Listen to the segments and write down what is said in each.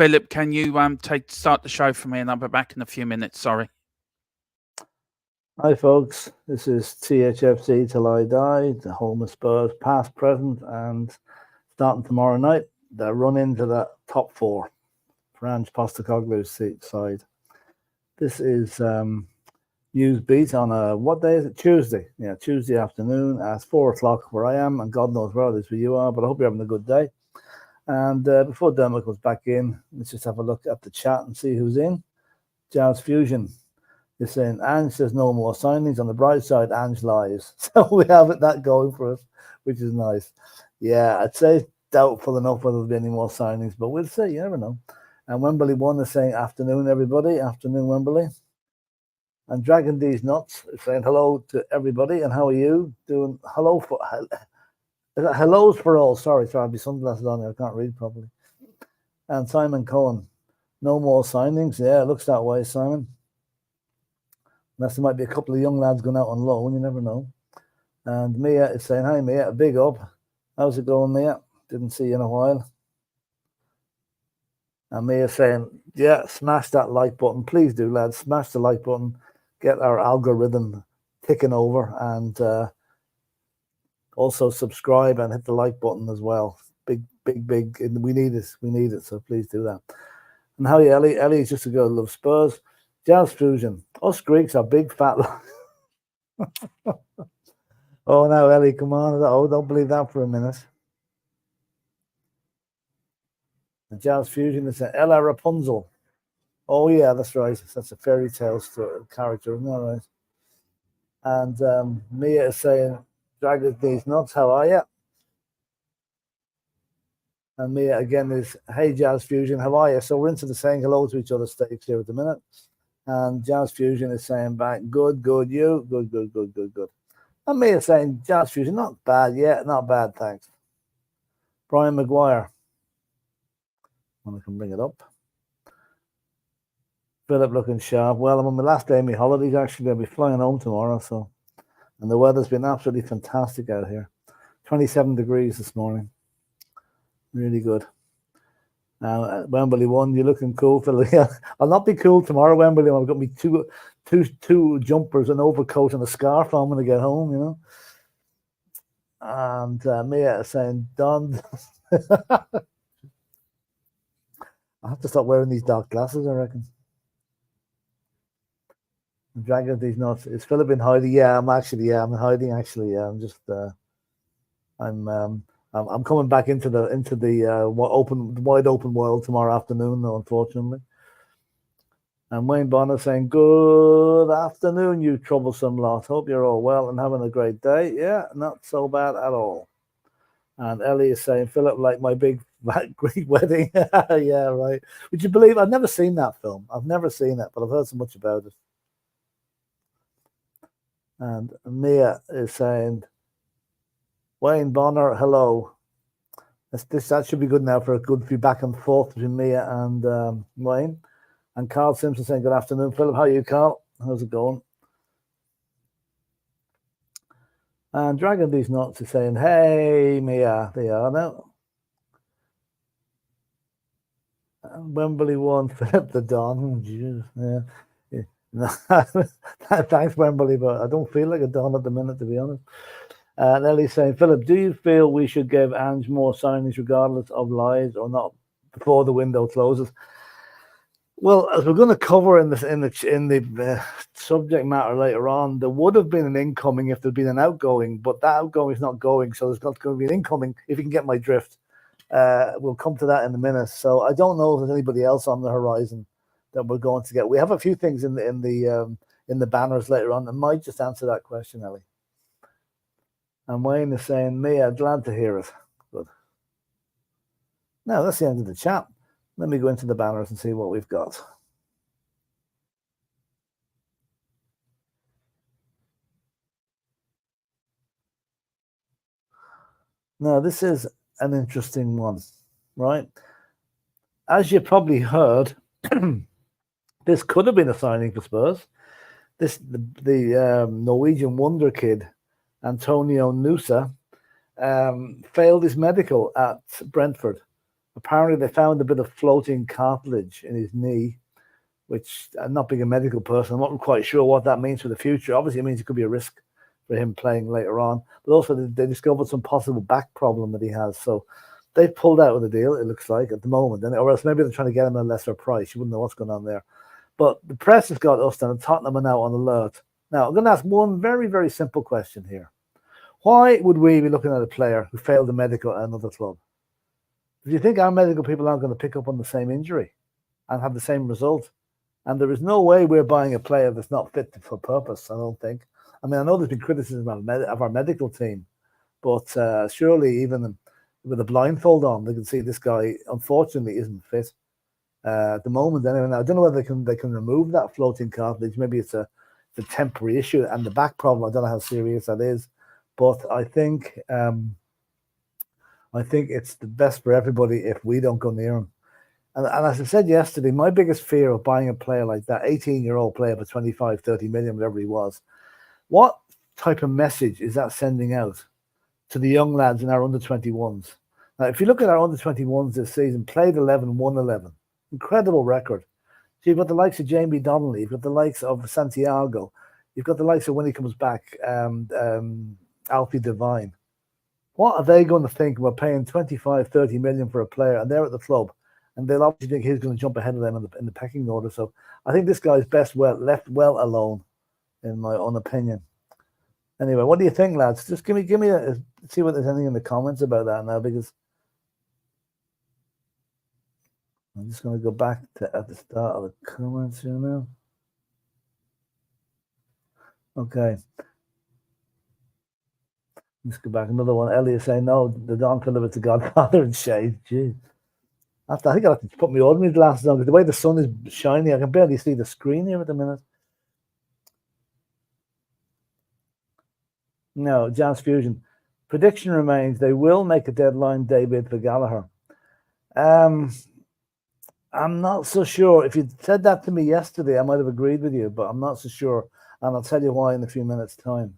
Philip, can you start the show for me, and I'll be back in a few minutes. Sorry. Hi, folks. This is Thfc Till I Die, the home of Spurs, past, present, and starting tomorrow night, the run into the top four for Ange Postecoglou's side. This is Newsbeat on what day is it? Tuesday. Yeah, Tuesday afternoon at 4 o'clock where I am, and God knows where it is where you are, but I hope you're having a good day. And before Dermot goes back in, let's just have a look at the chat and see who's in. Jazz Fusion is saying, Ange says no more signings. On the bright side, Ange lies. So we have that going for us, which is nice. Yeah, I'd say doubtful enough whether there'll be any more signings, but we'll see. You never know. And Wembley 1 is saying, afternoon, everybody. Afternoon, Wembley. And Dragon D's Nuts is saying hello to everybody. And how are you doing? Hello for... Hellos for all. Sorry, I'll be sunglasses on there. I can't read properly. And Simon Cohen, no more signings. Yeah, it looks that way, Simon. Unless there might be a couple of young lads going out on loan, you never know. And Mia is saying, hi, Mia, big up. How's it going, Mia? Didn't see you in a while. And Mia saying, yeah, smash that like button. Please do, lads. Smash the like button. Get our algorithm ticking over. And also subscribe and hit the like button as well. Big. We need it. So please do that. And how are you, Ellie? Ellie's just a girl who loves Spurs. Jazz Fusion. Us Greeks are big fat. Oh, no, Ellie, come on. Oh, don't believe that for a minute. And Jazz Fusion is an Ella Rapunzel. Oh, yeah, that's right. That's a fairy tale character, isn't that right? And Mia is saying, Dragon D's Nuts, how are you? And Mia again is, hey, Jazz Fusion, how are you? So we're into the saying hello to each other stage here at the minute. And Jazz Fusion is saying back, good, you, good. And Mia saying, Jazz Fusion, not bad, yeah, not bad, thanks. Brian Maguire. I can bring it up. Philip looking sharp. Well, I'm on my last day of my holidays, actually. I'll be flying home tomorrow, so. And the weather's been absolutely fantastic out here. 27 degrees this morning. Really good. Now, Wembley 1, you're looking cool, Phil. Yeah, I'll not be cool tomorrow, Wembley. I've got me two jumpers, an overcoat, and a scarf on when I get home, you know. And Mia is saying, Don. I have to stop wearing these dark glasses, I reckon. I'm dragging these nuts. Is Philip in hiding? Yeah, I'm in hiding. Actually, yeah, I'm just. I'm coming back into the wide open world tomorrow afternoon, though, unfortunately. And Wayne Bonner saying, good afternoon, you troublesome lot. Hope you're all well and having a great day. Yeah, not so bad at all. And Ellie is saying, Philip, like my big Greek wedding. Yeah, right. Would you believe I've never seen that film? I've never seen it, but I've heard so much about it. And Mia is saying, Wayne Bonner, hello. That should be good now for a good few back and forth between Mia and Wayne. And Carl Simpson saying, good afternoon, Philip. How are you, Carl? How's it going? And Dragon These Nuts is saying, hey, Mia. They are now. And Wembley 1, Philip the Don. Jesus, yeah. Thanks, Wembley, but I don't feel like a Don at the minute, to be honest. And Ellie's saying, Philip, do you feel we should give Ange more signings regardless of lies or not before the window closes? Well, as we're going to cover in the subject matter later on, there would have been an incoming if there'd been an outgoing, but that outgoing is not going, so there's not going to be an incoming. If you can get my drift, we'll come to that in a minute. So I don't know if there's anybody else on the horizon that we're going to get. We have a few things in the banners later on that might just answer that question, Ellie. And Wayne is saying, Mia, glad to hear it. Good. Now, that's the end of the chat. Let me go into the banners and see what we've got. Now, this is an interesting one, right? As you probably heard, this could have been a signing for Spurs. The Norwegian wonder kid, Antonio Nusa, failed his medical at Brentford. Apparently, they found a bit of floating cartilage in his knee, which, not being a medical person, I'm not quite sure what that means for the future. Obviously, it means it could be a risk for him playing later on. But also, they discovered some possible back problem that he has. So they've pulled out of the deal, it looks like, at the moment. Or else maybe they're trying to get him at a lesser price. You wouldn't know what's going on there. But the press has got us down, and Tottenham are now on alert. Now, I'm going to ask one very, very simple question here. Why would we be looking at a player who failed the medical at another club? Do you think our medical people aren't going to pick up on the same injury and have the same result? And there is no way we're buying a player that's not fit for purpose, I don't think. I mean, I know there's been criticism of our medical team, but surely even with a blindfold on, they can see this guy, unfortunately, isn't fit at the moment. Anyway, now, I don't know whether they can remove that floating cartilage. Maybe it's a temporary issue. And the back problem, I don't know how serious that is. But I think it's the best for everybody if we don't go near him. And as I said yesterday, my biggest fear of buying a player like that, 18-year-old player for 25, 30 million, whatever he was, what type of message is that sending out to the young lads in our under-21s? Now, if you look at our under-21s this season, played 11, won 11. Incredible record. So you've got the likes of Jamie Donnelly, you've got the likes of Santiago, you've got the likes of when he comes back, Alfie Devine. What are they going to think? We're paying 25, 30 million for a player, and they're at the club, and they'll obviously think he's going to jump ahead of them in the pecking order. So I think this guy's best left well alone, in my own opinion. Anyway, what do you think, lads? Just give me see what there's anything in the comments about that now, because I'm just going to go back to at the start of the comments here now. Okay. Let's go back. Another one. Elliot saying, no, the Don Phillip is the Godfather in shade. Jeez. I think I'll have to put my ordinary glasses on because the way the sun is shining, I can barely see the screen here at the minute. No, Jazz Fusion. Prediction remains they will make a deadline day bid for Gallagher. I'm not so sure. If you'd said that to me yesterday, I might have agreed with you, but I'm not so sure. And I'll tell you why in a few minutes' time.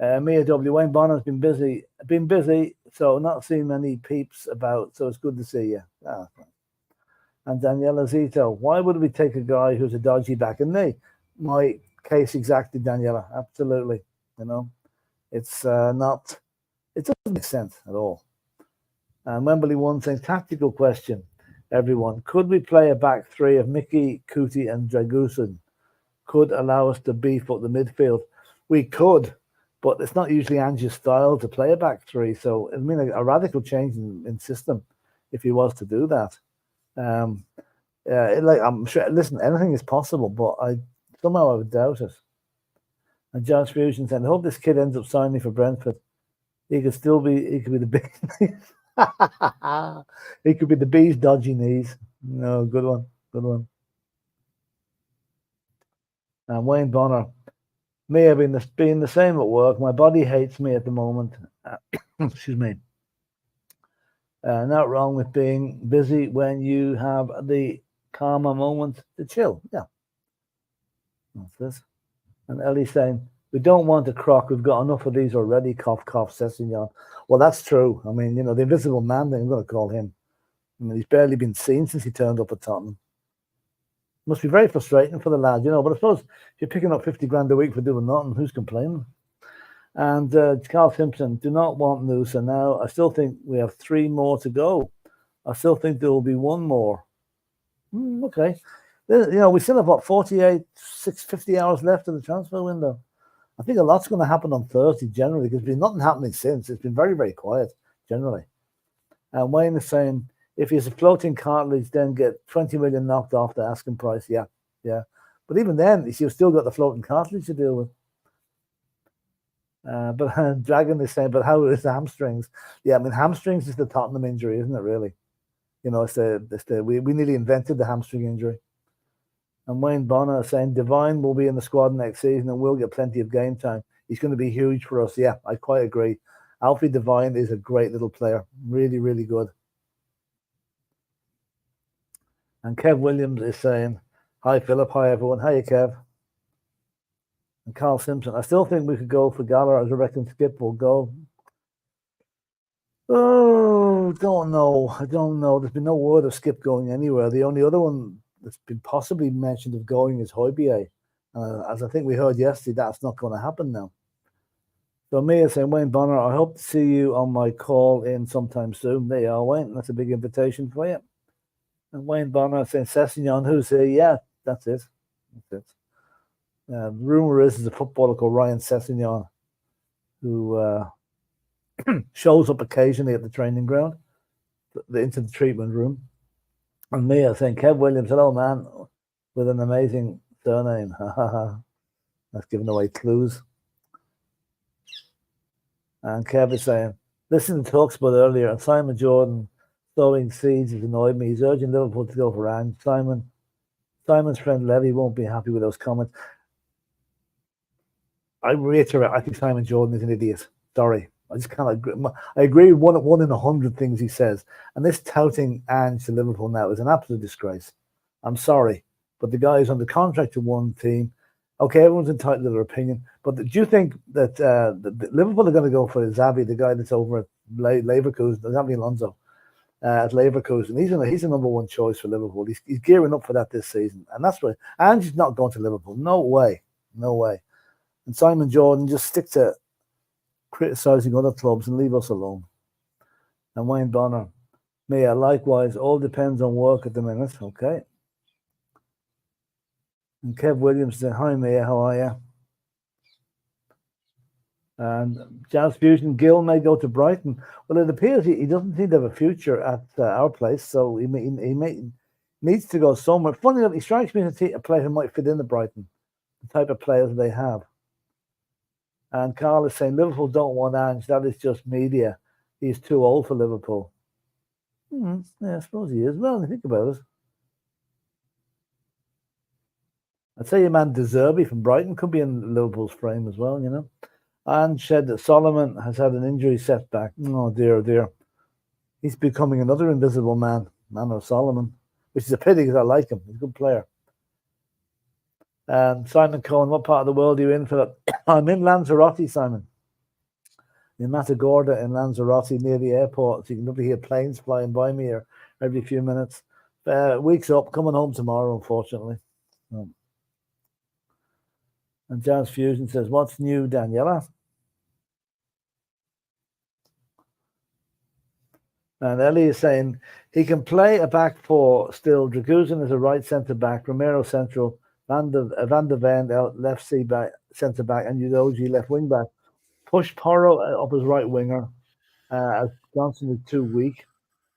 Mia W. Wayne Bonner's been busy, so not seen many peeps about, so it's good to see you. And Daniela Zito, why would we take a guy who's a dodgy back and knee? My case exactly, Daniela, absolutely. You know, it's not, it doesn't make sense at all. And Wembley One saying, tactical question, everyone. Could we play a back three of Mickey, Kuti, and Dragusin? Could allow us to beef up the midfield? We could. But it's not usually Ange's style to play a back three. So, I mean, a radical change in system if he was to do that. I'm sure, listen, anything is possible, but somehow I would doubt it. And Josh Fusion said, I hope this kid ends up signing for Brentford. He could be the big he could be the bee's dodgy knees. No, good one. And Wayne Bonner. Me have been the same at work. My body hates me at the moment. Excuse me. Not wrong with being busy when you have the calmer moment to chill. Yeah. That's this. And Ellie saying, we don't want a crock. We've got enough of these already. Cough, cough, Sessignon. Well, that's true. I mean, the invisible man, I'm going to call him. I mean, he's barely been seen since he turned up at Tottenham. Must be very frustrating for the lad, but I suppose if you're picking up 50 grand a week for doing nothing, who's complaining? And Carl Simpson, do not want Noosa now. I still think we have 3 more to go. I still think there will be 1 more. Okay. We still have, 50 hours left of the transfer window. I think a lot's going to happen on Thursday generally because there's been nothing happening since. It's been very, very quiet generally. And Wayne is saying, if he's a floating cartilage, then get 20 million knocked off the asking price. Yeah. But even then, you've still got the floating cartilage to deal with. But Dragon is saying, but how is the hamstrings? Yeah, I mean, hamstrings is the Tottenham injury, isn't it, really? We nearly invented the hamstring injury. And Wayne Bonner is saying, Devine will be in the squad next season and we'll get plenty of game time. He's going to be huge for us. Yeah, I quite agree. Alfie Devine is a great little player. Really, really good. And Kev Williams is saying, hi, Philip. Hi, everyone. Hi, Kev. And Carl Simpson. I still think we could go for Gallagher, as I reckon Skip will go. Oh, don't know. I don't know. There's been no word of Skip going anywhere. The only other one that's been possibly mentioned of going is Højbjerg. As I think we heard yesterday, that's not going to happen now. So Mia saying, Wayne Bonner, I hope to see you on my call in sometime soon. There you are, Wayne. That's a big invitation for you. And Wayne Bonner saying, Sessignon, who's here? Yeah, that's it. That's it. The rumor is there's a footballer called Ryan Sessignon who shows up occasionally at the training ground, into the treatment room. And Mia saying, Kev Williams, hello, man, with an amazing surname. That's giving away clues. And Kev is saying, listen to Talksport earlier, and Simon Jordan sowing seeds has annoyed me. He's urging Liverpool to go for Ange. Simon's friend Levy won't be happy with those comments. I reiterate, I think Simon Jordan is an idiot. Sorry. I just can't agree. I agree with one in 100 things he says. And this touting Ange to Liverpool now is an absolute disgrace. I'm sorry. But the guy is under contract to one team. Okay, everyone's entitled to their opinion. But do you think that Liverpool are going to go for Xavi, the guy that's over at Leverkusen, Xavi Alonso, at Leverkusen? He's a number one choice for Liverpool. He's gearing up for that this season. And that's right. Ange's not going to Liverpool. No way. No way. And Simon Jordan, just stick to criticising other clubs and leave us alone. And Wayne Bonner, Mia, likewise, all depends on work at the minute. Okay. And Kev Williams said, hi, Mia, how are you? And Jazz Fusion, Gill may go to Brighton. Well, it appears he doesn't seem to have a future at our place, so he needs to go somewhere. Funny enough, he strikes me as a player who might fit into Brighton, the type of players they have. And Carl is saying, Liverpool don't want Ange. That is just media. He's too old for Liverpool. Yeah, I suppose he is. Well, think about it. I'd say your man De Zerbi from Brighton could be in Liverpool's frame as well, you know. And said that Solomon has had an injury setback. Oh, dear, dear. He's becoming another invisible man of Solomon, which is a pity because I like him. He's a good player. And Simon Cohen, what part of the world are you in, Philip? I'm in Lanzarote, Simon. In Matagorda in Lanzarote near the airport. So you can probably hear planes flying by me here every few minutes. Week's up, coming home tomorrow, unfortunately. And Jazz Fusion says, what's new, Daniela? And Ellie is saying he can play a back four still. Dragusin is a right centre back, Romero central, Van der Ven out left centre back, and Udoji left wing back. Push Porro up as right winger, as Johnson is too weak.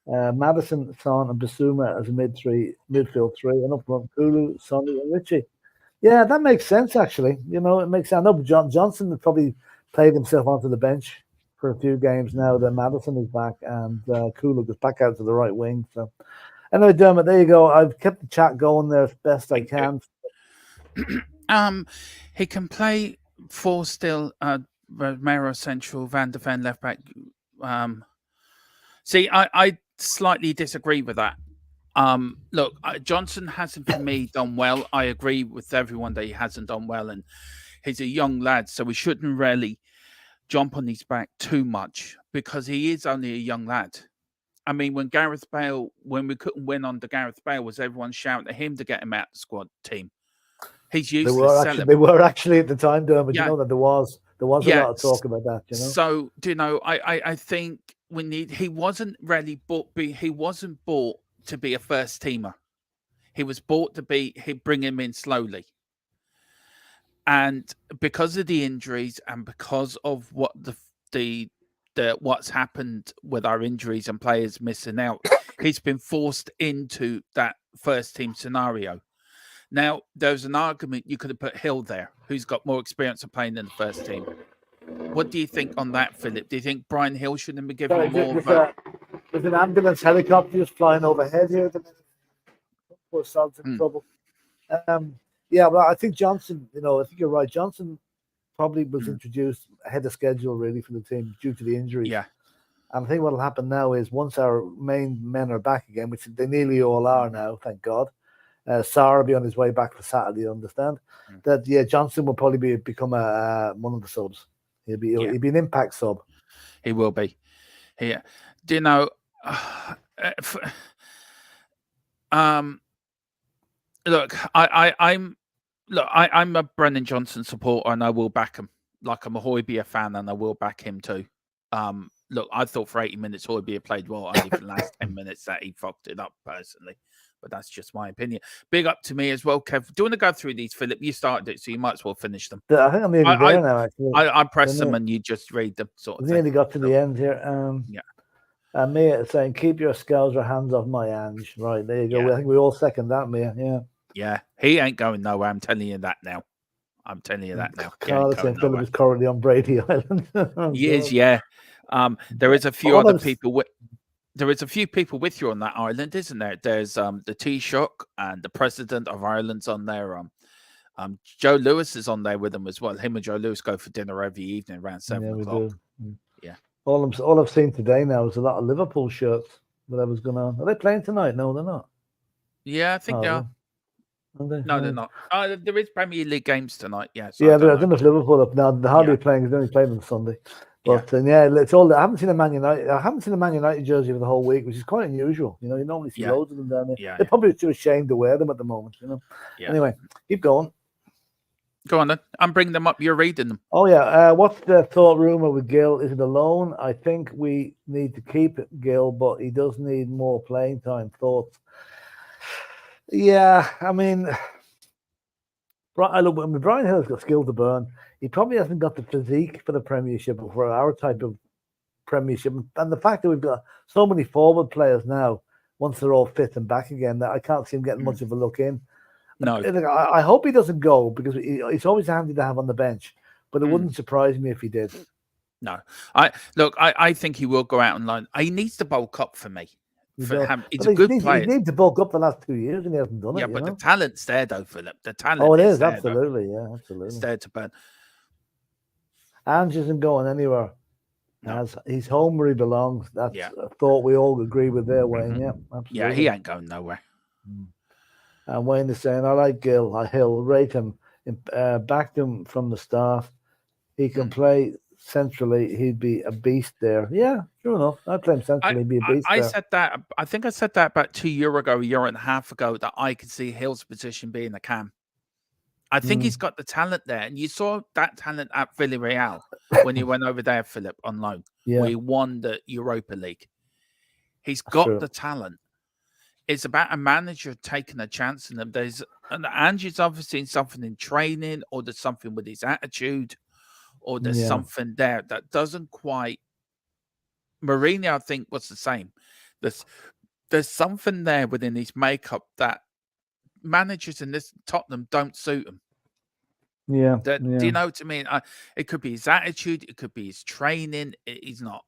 Madison, Son, and Basuma as a midfield three, and up front Kulu, Sonny, and Richie. Yeah, that makes sense actually. You know, it makes sense. I know Johnson probably played himself onto the bench for a few games now. Then Madison is back, and Kulu goes back out to the right wing. So, anyway, Dermot, there you go. I've kept the chat going there as best I can. He can play four still. Romero central, Van der Ven left back. See, I slightly disagree with that. Look, Johnson hasn't for me done well. I agree with everyone that he hasn't done well, and he's a young lad, so we shouldn't really jump on his back too much because he is only a young lad. I mean, when we couldn't win under Gareth Bale, was everyone shouting at him to get him out of the squad team? He's useless. They were actually at the time, Dermot. Yeah. You know that there was a lot of talk about that. You know. So I think he wasn't really bought. He wasn't bought to be a first teamer. He was bought to bring him in slowly. And because of the injuries and because of what what's happened with our injuries and players missing out, he's been forced into that first team scenario. Now, there's an argument you could have put Hill there, who's got more experience of playing in the first team. What do you think on that, Philip? Do you think Brian Hill shouldn't be given more? There's an ambulance helicopter just flying overhead here at the minute. Poor Sal's in trouble. Yeah, well, I think Johnson, I think you're right. Johnson probably was introduced ahead of schedule, really, for the team due to the injuries. Yeah. And I think what will happen now is once our main men are back again, which they nearly all are now, thank God. Sarr will be on his way back for Saturday, you understand? That, Johnson will probably become one of the subs. He'll be an impact sub. He will be. here. Do you know? Look, I'm a Brennan Johnson supporter, and I will back him. Like, I'm a Højbjerg fan, and I will back him too. Look, I thought for 80 minutes Højbjerg played well. Only for the last 10 minutes that he fucked it up personally. But that's just my opinion. Big up to me as well, Kev. Do you want to go through these, Philip? You started it, so you might as well finish them. I think I'm nearly there now. Actually, I press them and you just read them. Sort of. Nearly got to the end here. Yeah. And Mia saying, "Keep your scouser hands off my Ange." Right, there you go. Yeah. I think we all second that, Mia. Yeah. Yeah, he ain't going nowhere. I'm telling you that now. Carlos and Philip is currently on Brady Island. He is, yeah. There is a few other people with. There is a few people with you on that island, isn't there? There's the Taoiseach and the President of Ireland's on there. Joe Lewis is on there with them as well. Him and Joe Lewis go for dinner every evening around 7 o'clock. Yeah. All I've seen today now is a lot of Liverpool shirts. Whatever's going on. Are they playing tonight? No, they're not. Yeah, I think they are. No, they're not. There is Premier League games tonight. Yeah. So I don't know if Liverpool up now. They're hardly playing. They're only playing on Sunday. But it's all. I haven't seen a Man United. I haven't seen a Man United jersey for the whole week, which is quite unusual. You know, you normally see loads of them down there. Yeah, they're probably too ashamed to wear them at the moment. You know. Yeah. Anyway, keep going. Go on then. I'm bringing them up. You're reading them. Oh yeah. What's the thought rumor with Gill? Is it a loan? I think we need to keep Gill, but he does need more playing time. Thoughts? Yeah, I mean, Brian Hill's got skill to burn. He probably hasn't got the physique for the Premiership or for our type of Premiership. And the fact that we've got so many forward players now, once they're all fit and back again, that I can't see him getting much of a look in. No, I hope he doesn't go because it's always handy to have on the bench. But it wouldn't surprise me if he did. No, I think he will go out on loan. He needs to bulk up for me. He's a good player. He needs to bulk up the last 2 years, and he hasn't done it. Yeah, but the talent's there, though, Philip. The talent. Oh, it is absolutely, yeah, absolutely. It's there to burn. Ange isn't going anywhere. No. He's home where he belongs. That's a thought we all agree with there, Wayne. Yeah, absolutely. Yeah, he ain't going nowhere. And Wayne is saying, I like Gill. He'll rate him, backed him from the start. He can play centrally. He'd be a beast there. Yeah, sure enough. I'd play him centrally. He'd be a beast there. Said that. I think I said that about 2 years ago, a year and a half ago, that I could see Hill's position being a cam. I think he's got the talent there. And you saw that talent at Villarreal when he went over there, Philip, on loan, where he won the Europa League. He's got the talent. It's about a manager taking a chance in them. And Ange's obviously something in training, or there's something with his attitude, or there's something there that doesn't quite. Mourinho, I think, was the same. There's something there within his makeup that managers in this Tottenham don't suit him. Yeah. Do you know what I mean? It could be his attitude. It could be his training. He's not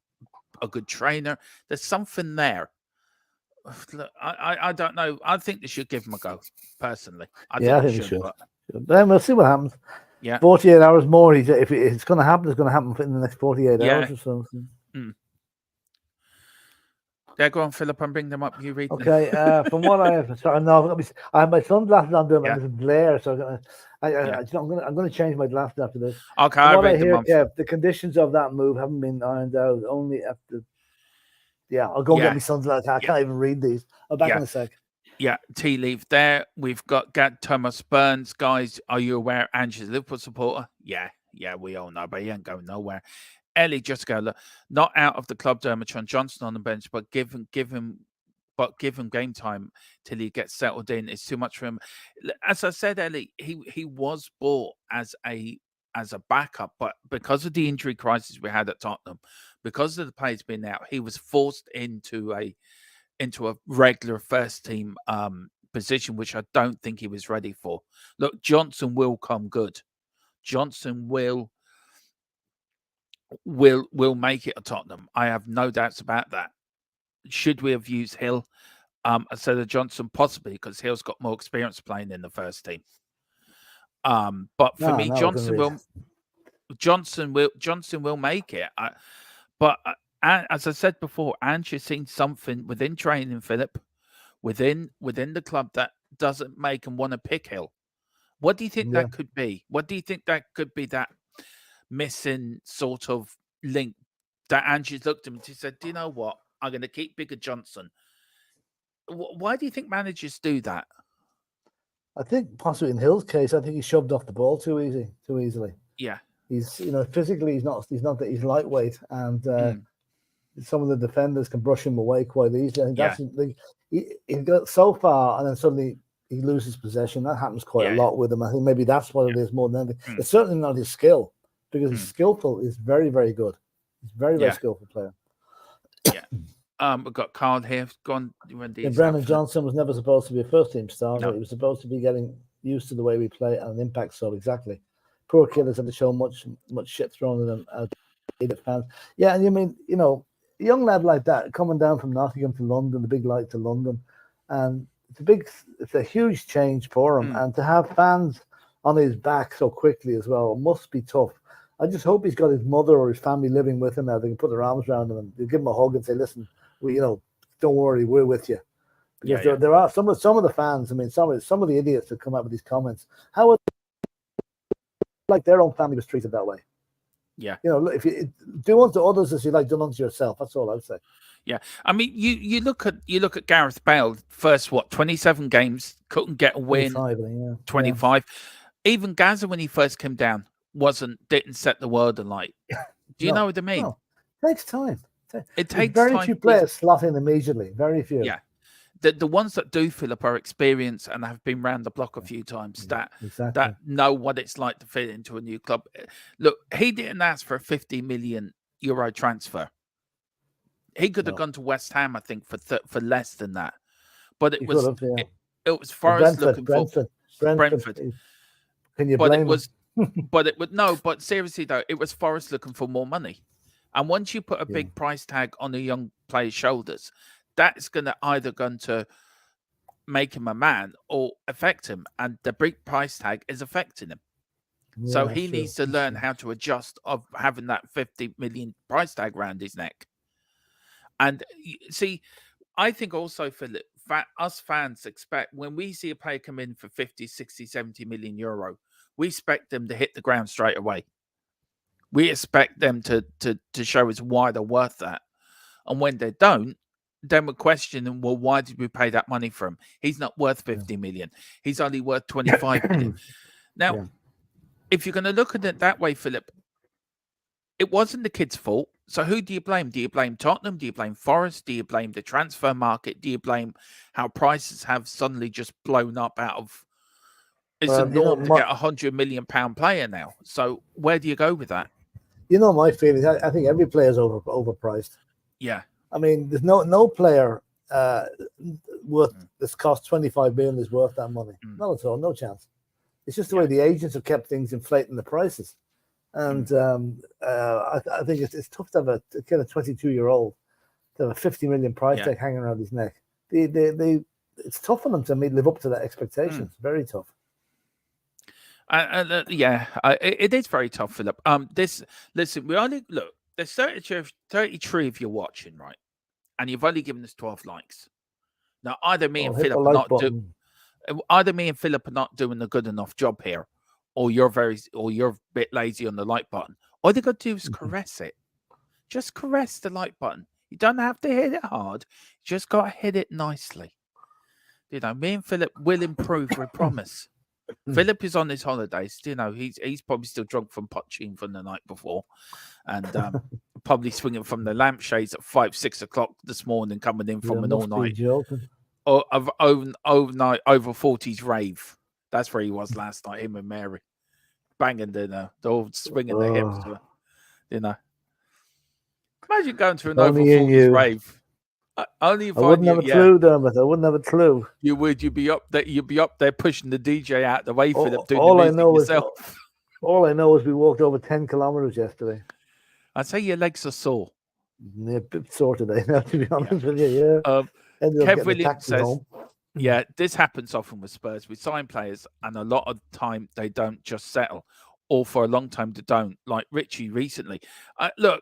a good trainer. There's something there. Look, I don't know. I think they should give him a go, personally. I think they should. Then we'll see what happens. Yeah. 48 hours more. If it's going to happen, it's going to happen in the next 48 hours or so. Yeah, go on, Philip, and bring them up. You read them. Okay, from what I have, I have my sunglasses on doing there's a glare, so I'm going to change my glasses after this. Okay, I read them. Yeah, the conditions of that move haven't been ironed out. Only after. Yeah, I'll go get my sunglasses. I can't even read these. I'll back in a sec. Yeah, tea leaf there. We've got Thomas Burns. Guys, are you aware Ange's a Liverpool supporter? Yeah, we all know, but he ain't going nowhere. Ellie just go, look, not out of the club, DERMOTRON Johnson on the bench, but give him game time till he gets settled in. It's too much for him. As I said, Ellie, he was bought as a backup, but because of the injury crisis we had at Tottenham, because of the players being out, he was forced into a regular first team position, which I don't think he was ready for. Look, Johnson will come good. Johnson will make it at Tottenham. I have no doubts about that. Should we have used Hill instead of Johnson? Possibly, because Hill's got more experience playing in the first team. But for me, Johnson will make it. But as I said before, Ange has seen something within training, Philip, within the club that doesn't make him want to pick Hill. What do you think that could be? What do you think that could be? That missing sort of link that Ange's looked at him and he said, "Do you know what? I'm going to keep Bigger Johnson." Why do you think managers do that? I think possibly in Hill's case, I think he shoved off the ball too easily. Yeah, He's physically he's not that he's lightweight, and some of the defenders can brush him away quite easily. I think that's he got so far, and then suddenly he loses possession. That happens quite a lot with him. I think maybe that's what it is more than anything. It's certainly not his skill, because he's skillful. He's very, very good. He's very, very skillful player. Yeah. We've got Carl here. Gone. Brennan Johnson was never supposed to be a first-team starter. No. He was supposed to be getting used to the way we play and an impact sub. Exactly. Poor kid has had to show much shit thrown at him as fans. Yeah, and you mean, a young lad like that coming down from Nottingham to London, the big light to London, and it's a huge change for him. And to have fans on his back so quickly as well must be tough. I just hope he's got his mother or his family living with him now. They can put their arms around him and give him a hug and say, "Listen, don't worry, we're with you." Because there are some of the fans. I mean, some of the idiots that come out with these comments. How would like their own family was treated that way? Yeah. If you do unto others as you like done unto yourself, that's all I would say. Yeah, I mean, you look at Gareth Bale. First, 27 games, couldn't get a win. 25. Even Gaza, when he first came down, didn't set the world alight. Do you know what I mean? No. It takes time. It takes very time. Few players slot in immediately. Very few. Yeah, the ones that do, Philip, are experienced and have been round the block a few times. That know what it's like to fit into a new club. Look, he didn't ask for a €50 million transfer. He could have gone to West Ham, I think, for less than that. But it was Forest looking for Brentford. Can you blame him? But seriously though, it was Forest looking for more money. And once you put a big price tag on a young player's shoulders, that's either going to make him a man or affect him. And the big price tag is affecting him. So he needs to learn how to adjust of having that 50 million price tag around his neck. And see, I think also, Philip, us fans expect when we see a player come in for 50, 60, 70 million euro, we expect them to hit the ground straight away. We expect them to show us why they're worth that. And when they don't, then we're questioning, well, why did we pay that money for him? He's not worth 50 million. He's only worth 25 million. Now, if you're going to look at it that way, Philip, it wasn't the kid's fault. So who do you blame? Do you blame Tottenham? Do you blame Forest? Do you blame the transfer market? Do you blame how prices have suddenly just blown up out of... It's a norm to get £100 million player now. So where do you go with that? My feeling, I think every player is overpriced. Yeah. I mean, there's no player worth this cost 25 million is worth that money. Not at all, no chance. It's just the way the agents have kept things inflating the prices. And I think it's tough to have a kind of 22-year-old to have a 50 million price tag hanging around his neck. It's tough for them to live up to that expectation. It's very tough. It is very tough, Philip. Listen, we only look. There's 33 of you watching, right? And you've only given us 12 likes. Now, either me and Philip are not doing a good enough job here, or you're a bit lazy on the like button. All you got to do is caress it. Just caress the like button. You don't have to hit it hard. You just got to hit it nicely. Me and Philip will improve. We promise. Philip is on his holidays. He's probably still drunk from potching from the night before, and probably swinging from the lampshades at 5, 6 o'clock this morning, coming in from an all night or overnight over 40s rave. That's where he was last night. Him and Mary banging they're all swinging their hips. Imagine going to an over 40s rave. Only if I wouldn't have a clue, Dermot. I wouldn't have a clue. You would. You'd be up there pushing the DJ out the way, Philip. Doing all the I music know yourself. All I know is we walked over 10 kilometers yesterday. I'd say your legs are sore. Yeah, a bit sore today, now, to be honest with you. Yeah. Kev Williams says, this happens often with Spurs. We sign players, and a lot of time they don't just settle, or for a long time they don't. Like Richie recently. Look,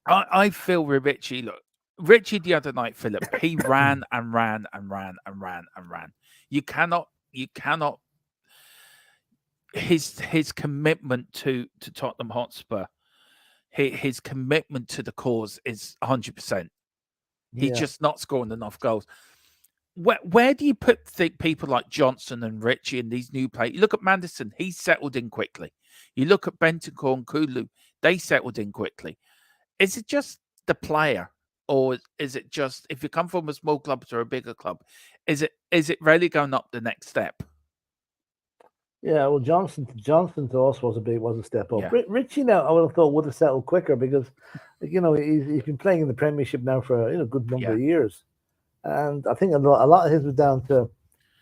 I feel with Richie. Look. Richie the other night, Philip, he ran and ran and ran and ran and ran. You cannot his commitment to Tottenham Hotspur, his commitment to the cause is 100%. He's just not scoring enough goals. Where do you put people like Johnson and Ritchie and these new players? You look at Manderson, he settled in quickly. You look at Bentancur and Kulu, they settled in quickly. Is it just the player, or is it just if you come from a small club to a bigger club, is it really going up the next step? Yeah, well, Johnson to us was a step up. Yeah. Ritchie now, I would have thought would have settled quicker because, he's been playing in the Premiership now for a good number of years, and I think a lot of his was down to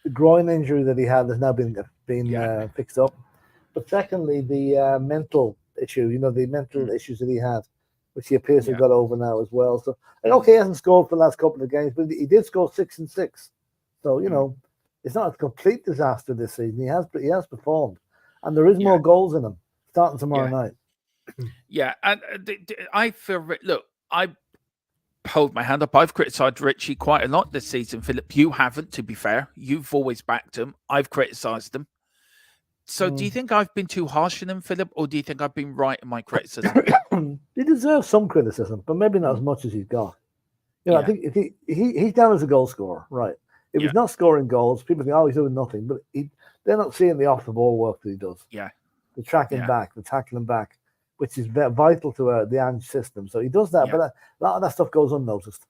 the groin injury that he had has now been fixed up. But secondly, the mental issue, the mental issues that he had, which he appears to have got over now as well. So, he hasn't scored for the last couple of games, but he did score 6 and 6. So, it's not a complete disaster this season. He has performed, and there is more goals in him starting tomorrow night. Yeah, and I feel I hold my hand up. I've criticised Ritchie quite a lot this season, Philip. You haven't, to be fair. You've always backed him. I've criticised him. So, do you think I've been too harsh on him, Philip, or do you think I've been right in my criticism? He deserves some criticism, but maybe not as much as he's got. I think if he's down as a goal scorer, right? If he's not scoring goals, people think, oh, he's doing nothing. But they're not seeing the off-the-ball work that he does. Yeah. The tracking back, the tackling back, which is vital to the Ange system. So he does that, but a lot of that stuff goes unnoticed.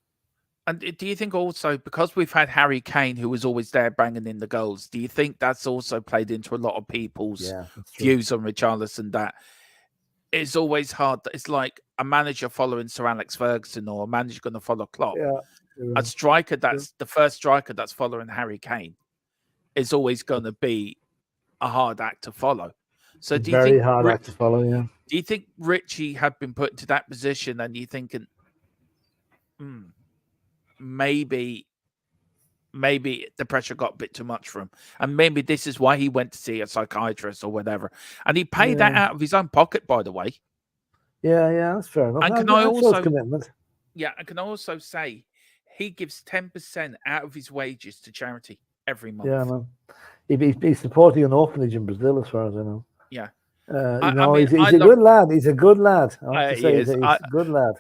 And do you think also, because we've had Harry Kane, who was always there banging in the goals, do you think that's also played into a lot of people's views on Richarlison, that it's always hard? It's like a manager following Sir Alex Ferguson or a manager going to follow Klopp. Yeah. A striker the first striker that's following Harry Kane is always going to be a hard act to follow. So do you think hard act to follow? Yeah. Do you think Ritchie had been put into that position, and you thinking, maybe the pressure got a bit too much for him, and maybe this is why he went to see a psychiatrist or whatever, and he paid that out of his own pocket, by the way. Yeah, that's fair enough. And can I also commitment? Yeah, I can also say he gives 10% out of his wages to charity every month. Yeah, man. He's supporting an orphanage in Brazil, as far as I know. Yeah. He's a good lad. He's a good lad. I have to say, he's a good lad.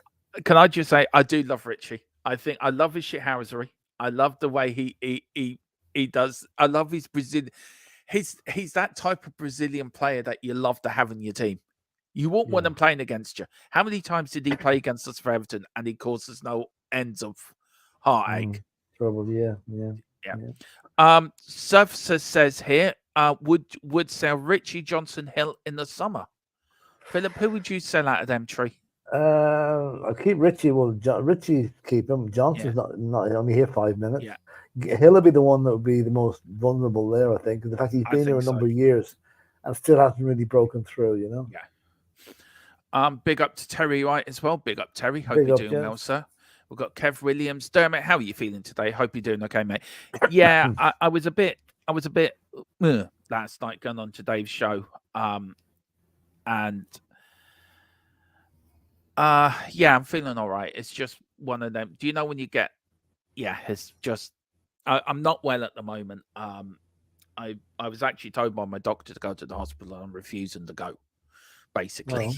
Can I just say, I do love Ritchie. I think I love his shithousery. I love the way he does. I love his Brazilian. He's that type of Brazilian player that you love to have in your team. You won't want him playing against you. How many times did he play against us for Everton and he causes no ends of heartache? Trouble, yeah. Thfc says here, would sell Ritchie, Johnson, Hill in the summer. Philip, who would you sell out of them three? I'll keep Ritchie. Well, Ritchie keep him. Johnson's not only here 5 minutes. Yeah. He'll be the one that would be the most vulnerable there, I think. The fact he's been here a number of years and still hasn't really broken through, Yeah. Big up to Terry White as well. Big up, Terry. Hope you're doing well, sir. We've got Kev Williams. Dermot, how are you feeling today? Hope you're doing okay, mate. Yeah, I was a bit last night going on to Dave's show. I'm feeling all right. It's just one of them. Do you know when you get it's just I'm not well at the moment. I was actually told by my doctor to go to the hospital and I'm refusing to go, basically.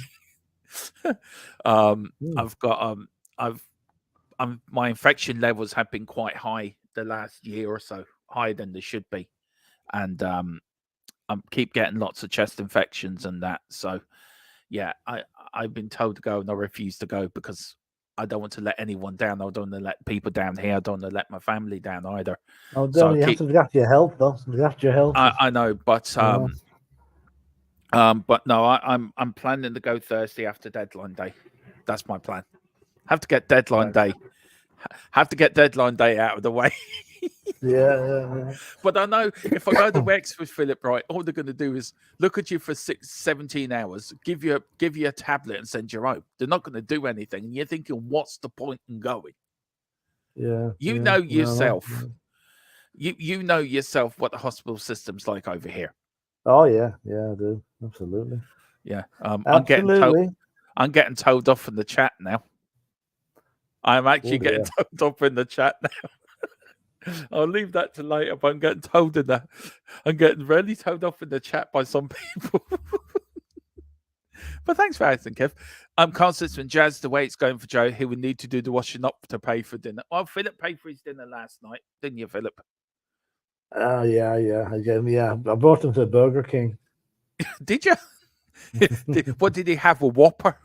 My infection levels have been quite high the last year or so, higher than they should be. And I keep getting lots of chest infections and that. So yeah, I've been told to go and I refuse to go because I don't want to let anyone down. I don't want to let people down here. I don't want to let my family down either. Oh, so you have to look after your health, though. Look after your health. I know, but no, I'm planning to go Thursday after deadline day. That's my plan. Have to get deadline day. Have to get deadline day out of the way. Yeah. But I know if I go to Wex with Philip, right, all they're going to do is look at you for 17 hours, give you a tablet and send you home. They're not going to do anything. And you're thinking, what's the point in going? Yeah. You know yourself. You know yourself what the hospital system's like over here. Oh, yeah. Yeah, I do. Absolutely. Yeah. Absolutely. I'm getting told off in the chat now. I'm actually getting told off in the chat now. I'll leave that to later, but I'm getting told in that. I'm getting really told off in the chat by some people. But thanks for asking, Kev. Carl Sitzman, Jazz, the way it's going for Joe, he would need to do the washing up to pay for dinner. Well, Philip paid for his dinner last night, didn't you, Philip? Yeah. Again, yeah. I brought him to Burger King. Did you? What did he have? A Whopper?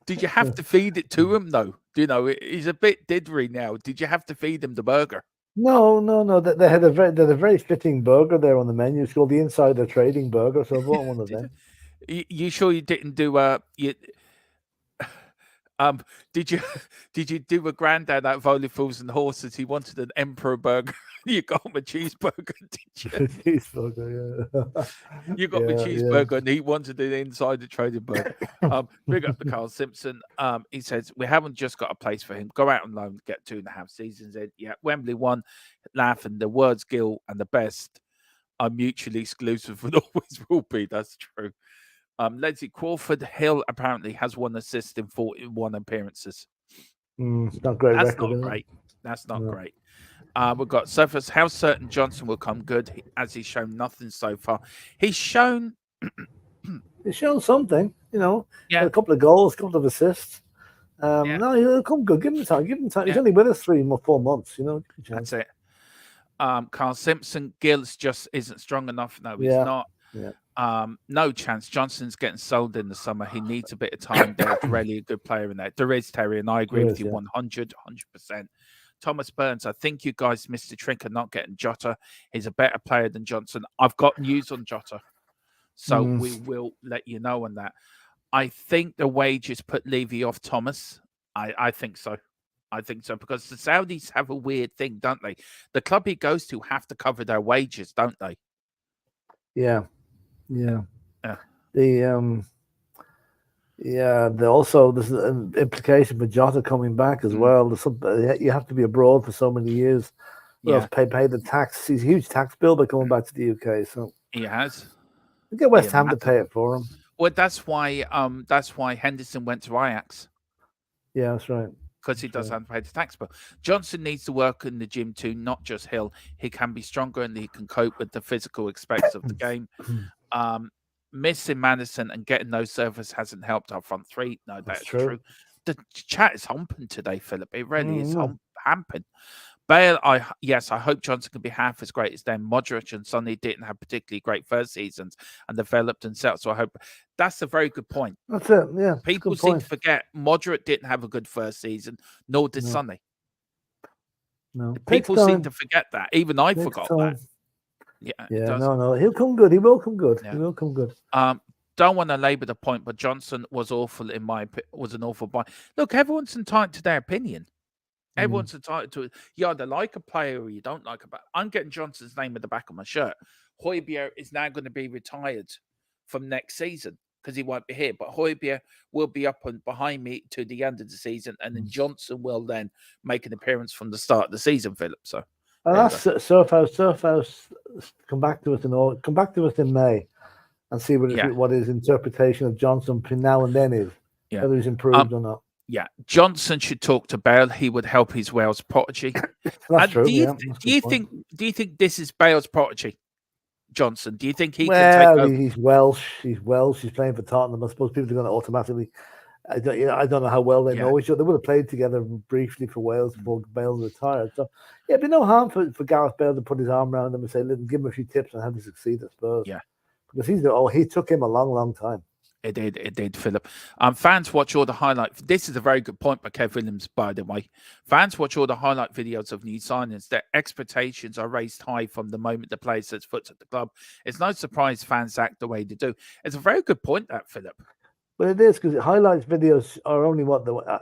Did you have to feed it to him, though? You know, he's a bit diddery now. Did you have to feed him the burger? No. They had a very fitting burger there on the menu. It's called the Insider Trading Burger. So I bought one of them. You sure you didn't do did you do a granddad at Volley Fools and Horses? He wanted an emperor burger. You got him a cheeseburger, did you? Cheeseburger, yeah. You got me cheeseburger, and he wanted an Insider Trading burger. Big up to Carl Simpson. He says we haven't just got a place for him. Go out on loan, get 2.5 seasons in. Yeah, Wembley won, laughing. The words "Gill" and "the best" are mutually exclusive and always will be. That's true. Leslie Crawford Hill apparently has 1 assist in 41 appearances. Not great. That's record, not great. That's not great. We've got Surface. How certain Johnson will come good, as he's shown nothing so far. He's shown something, you know. Yeah. A couple of goals, a couple of assists. No, he'll come good. Give him time. Yeah. He's only with us 3 or 4 months, you know. That's it. Carl Simpson, Gills just isn't strong enough. No, he's not. Yeah. No chance. Johnson's getting sold in the summer. He needs a bit of time. There's really a good player in there. There is, Terry, and I agree with you 100%. Thomas Burns, I think you guys missed the trick of not getting Jota. He's a better player than Johnson. I've got news on Jota, so we will let you know on that. I think the wages put Levy off Thomas. I think so. I think so, because the Saudis have a weird thing, don't they? The club he goes to have to cover their wages, don't they? Yeah. Also there's an implication for Jota coming back as well. You have to be abroad for so many years. Pay the tax. He's a huge tax bill by coming back to the UK. So he has. Get West Ham to pay it for him. Well, that's why Henderson went to Ajax. Yeah, that's right. Because he does have to pay the tax bill. Johnson needs to work in the gym too, not just Hill. He can be stronger and he can cope with the physical aspects of the game. Missing Madison and getting no service hasn't helped our front three. No, that's true. The chat is humping today, Philip. It really is humping. Bale, I hope Johnson can be half as great as them. Modric and Sonny didn't have particularly great first seasons and developed themselves. So I hope that's a very good point. That's it. Yeah. People seem to forget Modric didn't have a good first season, nor did Sonny. No. People seem to forget that. Even I forgot that. Yeah. No. He'll come good. He will come good. Yeah. He will come good. Don't want to labour the point, but Johnson was awful in my opinion. Was an awful buy. Look, everyone's entitled to their opinion. Everyone's entitled to it. You either like a player or you don't like a player. I'm getting Johnson's name at the back of my shirt. Højbjerg is now going to be retired from next season because he won't be here. But Højbjerg will be up and behind me to the end of the season, and then Johnson will then make an appearance from the start of the season, Philip. So that's Surfhouse. Come back to us in May and see what his interpretation of Johnson between now and then is. Yeah. Whether he's improved or not. Yeah, Johnson should talk to Bale. He would help his Wales prodigy. That's true. Do you think this is Bale's prodigy, Johnson? Do you think he can take over? He's Welsh. He's playing for Tottenham. I suppose people are going to automatically. I don't know how well they know each other. They would have played together briefly for Wales before Bale retired. So it'd be no harm for Gareth Bale to put his arm around him and say, "Listen, give him a few tips on how to succeed at Spurs." Yeah, because he took him a long time. It did, Philip. Fans watch all the highlight. This is a very good point by Kev Williams, by the way. Fans watch all the highlight videos of new signings. Their expectations are raised high from the moment the player sets foot at the club. It's no surprise fans act the way they do. It's a very good point, that, Philip. Well, it is, because highlights videos are only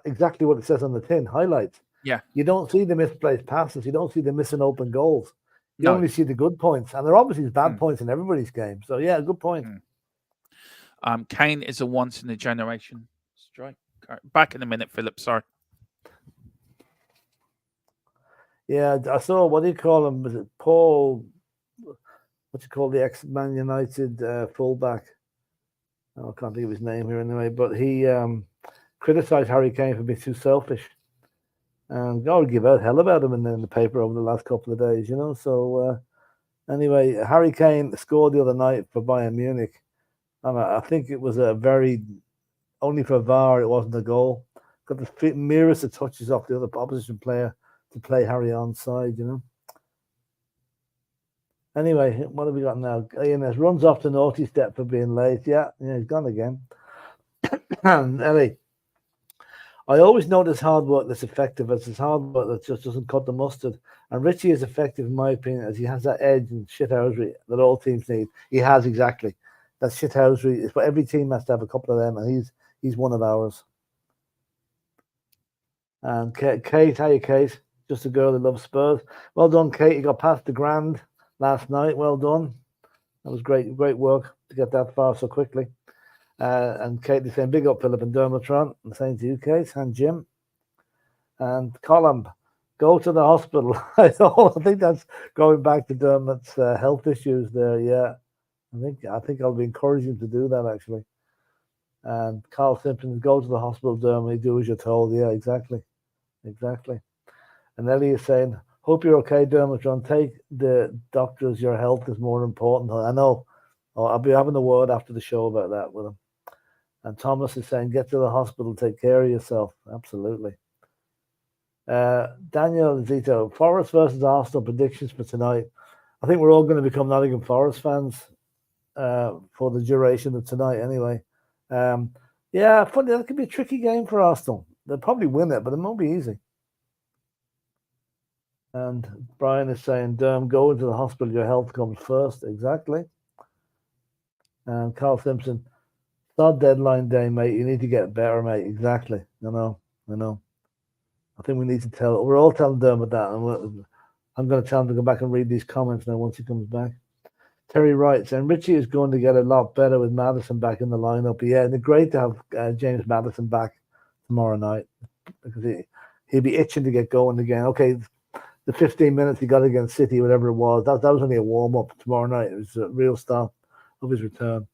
exactly what it says on the tin. Highlights. Yeah. You don't see the misplaced passes. You don't see the missing open goals. You only see the good points, and there are obviously bad points in everybody's game. So yeah, good point. Kane is a once in a generation strike. Back in a minute, Philip. Sorry. Yeah, I saw, what do you call him? Was it Paul? What do you call the ex-Man United fullback? I can't think of his name here anyway. But he criticised Harry Kane for being too selfish, and God give out hell about him in the paper over the last couple of days. You know. So anyway, Harry Kane scored the other night for Bayern Munich. And I think it was a very, only for VAR, it wasn't a goal. Got the merest of touches off the other opposition player to play Harry onside, you know. Anyway, what have we got now? Ins runs off the naughty step for being late. Yeah, he's gone again. And Ellie, I always notice hard work that's effective as it's hard work that just doesn't cut the mustard. And Richie is effective, in my opinion, as he has that edge and shithousery that all teams need. He has exactly. That shithousery is what every team has to have a couple of them, and he's one of ours. And Kate, how you, Kate? Just a girl who loves Spurs. Well done, Kate. You got past the grand last night. Well done. That was great work to get that far so quickly. And Kate is saying, big up Philip and DERMOTRON. And saying to you, Kate, and Jim. And Colin, go to the hospital. I think that's going back to Dermot's health issues there. Yeah, I think I'll be encouraging him to do that, actually. And Carl Simpson, go to the hospital, Dermot. Do as you're told. Yeah, exactly. And Ellie is saying, hope you're okay, DERMOTRON. Take the doctors. Your health is more important. I know. I'll be having a word after the show about that with him. And Thomas is saying, get to the hospital. Take care of yourself. Absolutely. Daniel Zito, Forest versus Arsenal predictions for tonight. I think we're all going to become Nottingham Forest fans for the duration of tonight anyway. Yeah, funny, that could be a tricky game for Arsenal. They'll probably win it, but it won't be easy. And Brian is saying, Derm, go into the hospital. Your health comes first. Exactly. And Carl Simpson, not deadline day, mate. You need to get better, mate. Exactly. I know. I think we need to we're all telling Dermot that. And I'm going to tell him to go back and read these comments now once he comes back. Terry writes, and Richie is going to get a lot better with Maddison back in the lineup. Yeah, and it's great to have James Maddison back tomorrow night because he'll be itching to get going again. Okay, the 15 minutes he got against City, whatever it was, that was only a warm-up. Tomorrow night it was a real start of his return.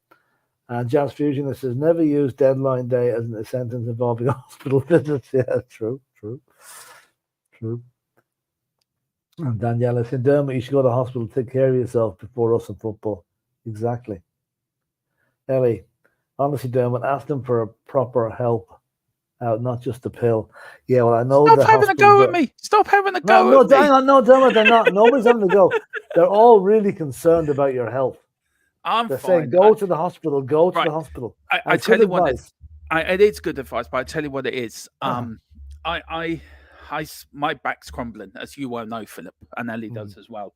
And Jazz Fusionist says, never use deadline day as a sentence involving hospital visits. Yeah, true. And Daniela said, Dermot, you should go to the hospital, take care of yourself before us in football. Exactly. Ellie, honestly, Dermot, ask them for a proper help out, not just a pill. Yeah, well, I know. Stop having a go at me. Stop having a go at me. No, Dermot, they're not. Nobody's having a go. They're all really concerned about your health. They're saying, go to the hospital. Go to the hospital. I tell you what, it is good advice, but I tell you what it is. My back's crumbling, as you well know, Philip, and Ellie does as well.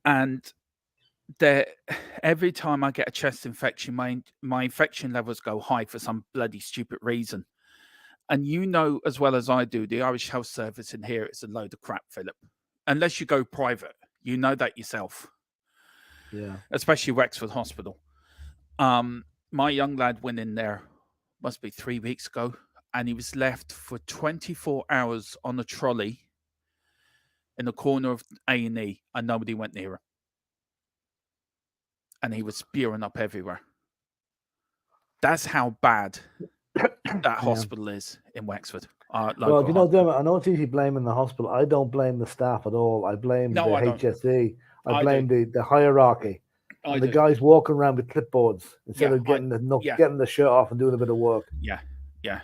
And every time I get a chest infection, my infection levels go high for some bloody stupid reason. And you know as well as I do, the Irish Health Service in here is a load of crap, Philip. Unless you go private, you know that yourself. Yeah. Especially Wexford Hospital. My young lad went in there, must be 3 weeks ago, and he was left for 24 hours on a trolley in the corner of A&E, and nobody went near him. And he was spewing up everywhere. That's how bad that hospital is in Wexford. Well, you know, Dermot, I know it's easy blaming the hospital. I don't blame the staff at all. I blame the HSE. I blame the hierarchy. And the guys walking around with clipboards instead of getting the shirt off and doing a bit of work. Yeah.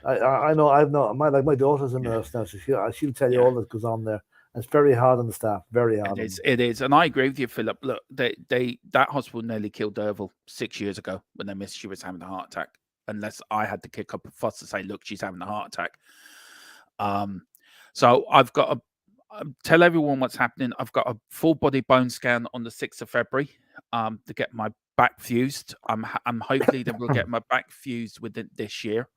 I know. My daughter's a nurse now, so she'll tell you all that goes on there. And it's very hard on the staff. Very hard. It is, and I agree with you, Philip. Look, that hospital nearly killed Derval 6 years ago when they missed she was having a heart attack. Unless I had to kick up a fuss to say, look, she's having a heart attack. So I've got to tell everyone what's happening. I've got a full body bone scan on the 6th of February to get my back fused. I'm hopefully that we'll get my back fused within this year.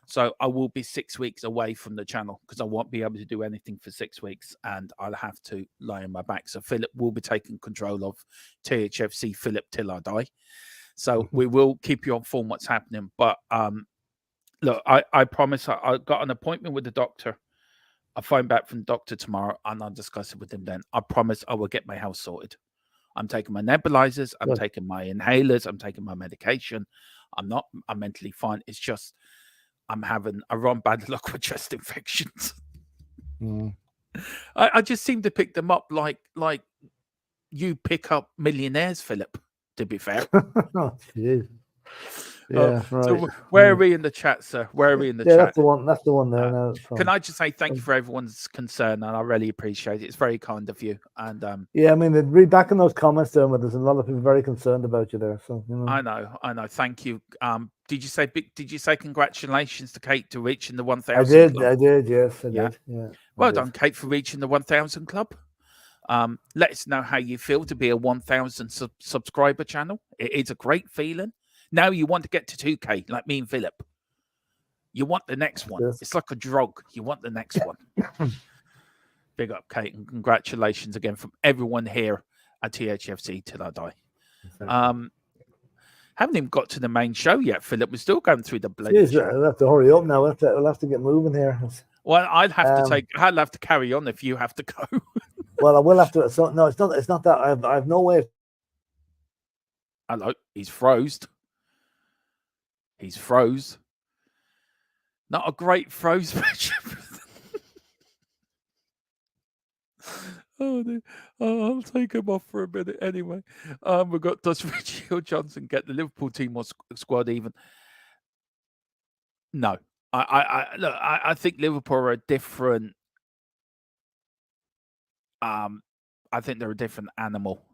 So I will be 6 weeks away from the channel because I won't be able to do anything for 6 weeks and I'll have to lie on my back. So Philip will be taking control of THFC Philip till I die. So we will keep you informed what's happening. But look, I promise I got an appointment with the doctor. I'll phone back from the doctor tomorrow and I'll discuss it with him then. I promise I will get my health sorted. I'm taking my nebulizers. I'm taking my inhalers. I'm taking my medication. I'm mentally fine. It's just I'm having a run bad luck with chest infections. I just seem to pick them up like you pick up millionaires, Philip. To be fair. Oh, jeez. Yeah, right. So where are we in the chat, sir? Where are we in the Yeah, chat? that's the one. That's the one there now. Can I just say thank you for everyone's concern, and I really appreciate it. It's very kind of you. And yeah, I mean, read back in those comments there, but there's a lot of people very concerned about you there. So you know. I know. Thank you. Did you say congratulations to Kate to reaching the 1,000? I did. Yes, I did. Yeah. Well done, Kate, for reaching the 1,000 club. Let us know how you feel to be a 1,000 subscriber channel. It is a great feeling. Now you want to get to 2K, like me and Philip. You want the next one. Yes. It's like a drug. You want the next one. Big up, Kate, and congratulations again from everyone here at THFC till I die. Haven't even got to the main show yet, Philip. We're still going through the bloody show. I'll have to hurry up now. We'll have to get moving here. Well, I'll have to carry on if you have to go. Well, I will have to. So, no, it's not that. I have no way of... Hello, he's froze. He's froze. Not a great froze picture. Oh, I'll take him off for a minute anyway. We've got does Richie Johnson get the Liverpool team or squad even? No, I think Liverpool are a different. I think they're a different animal.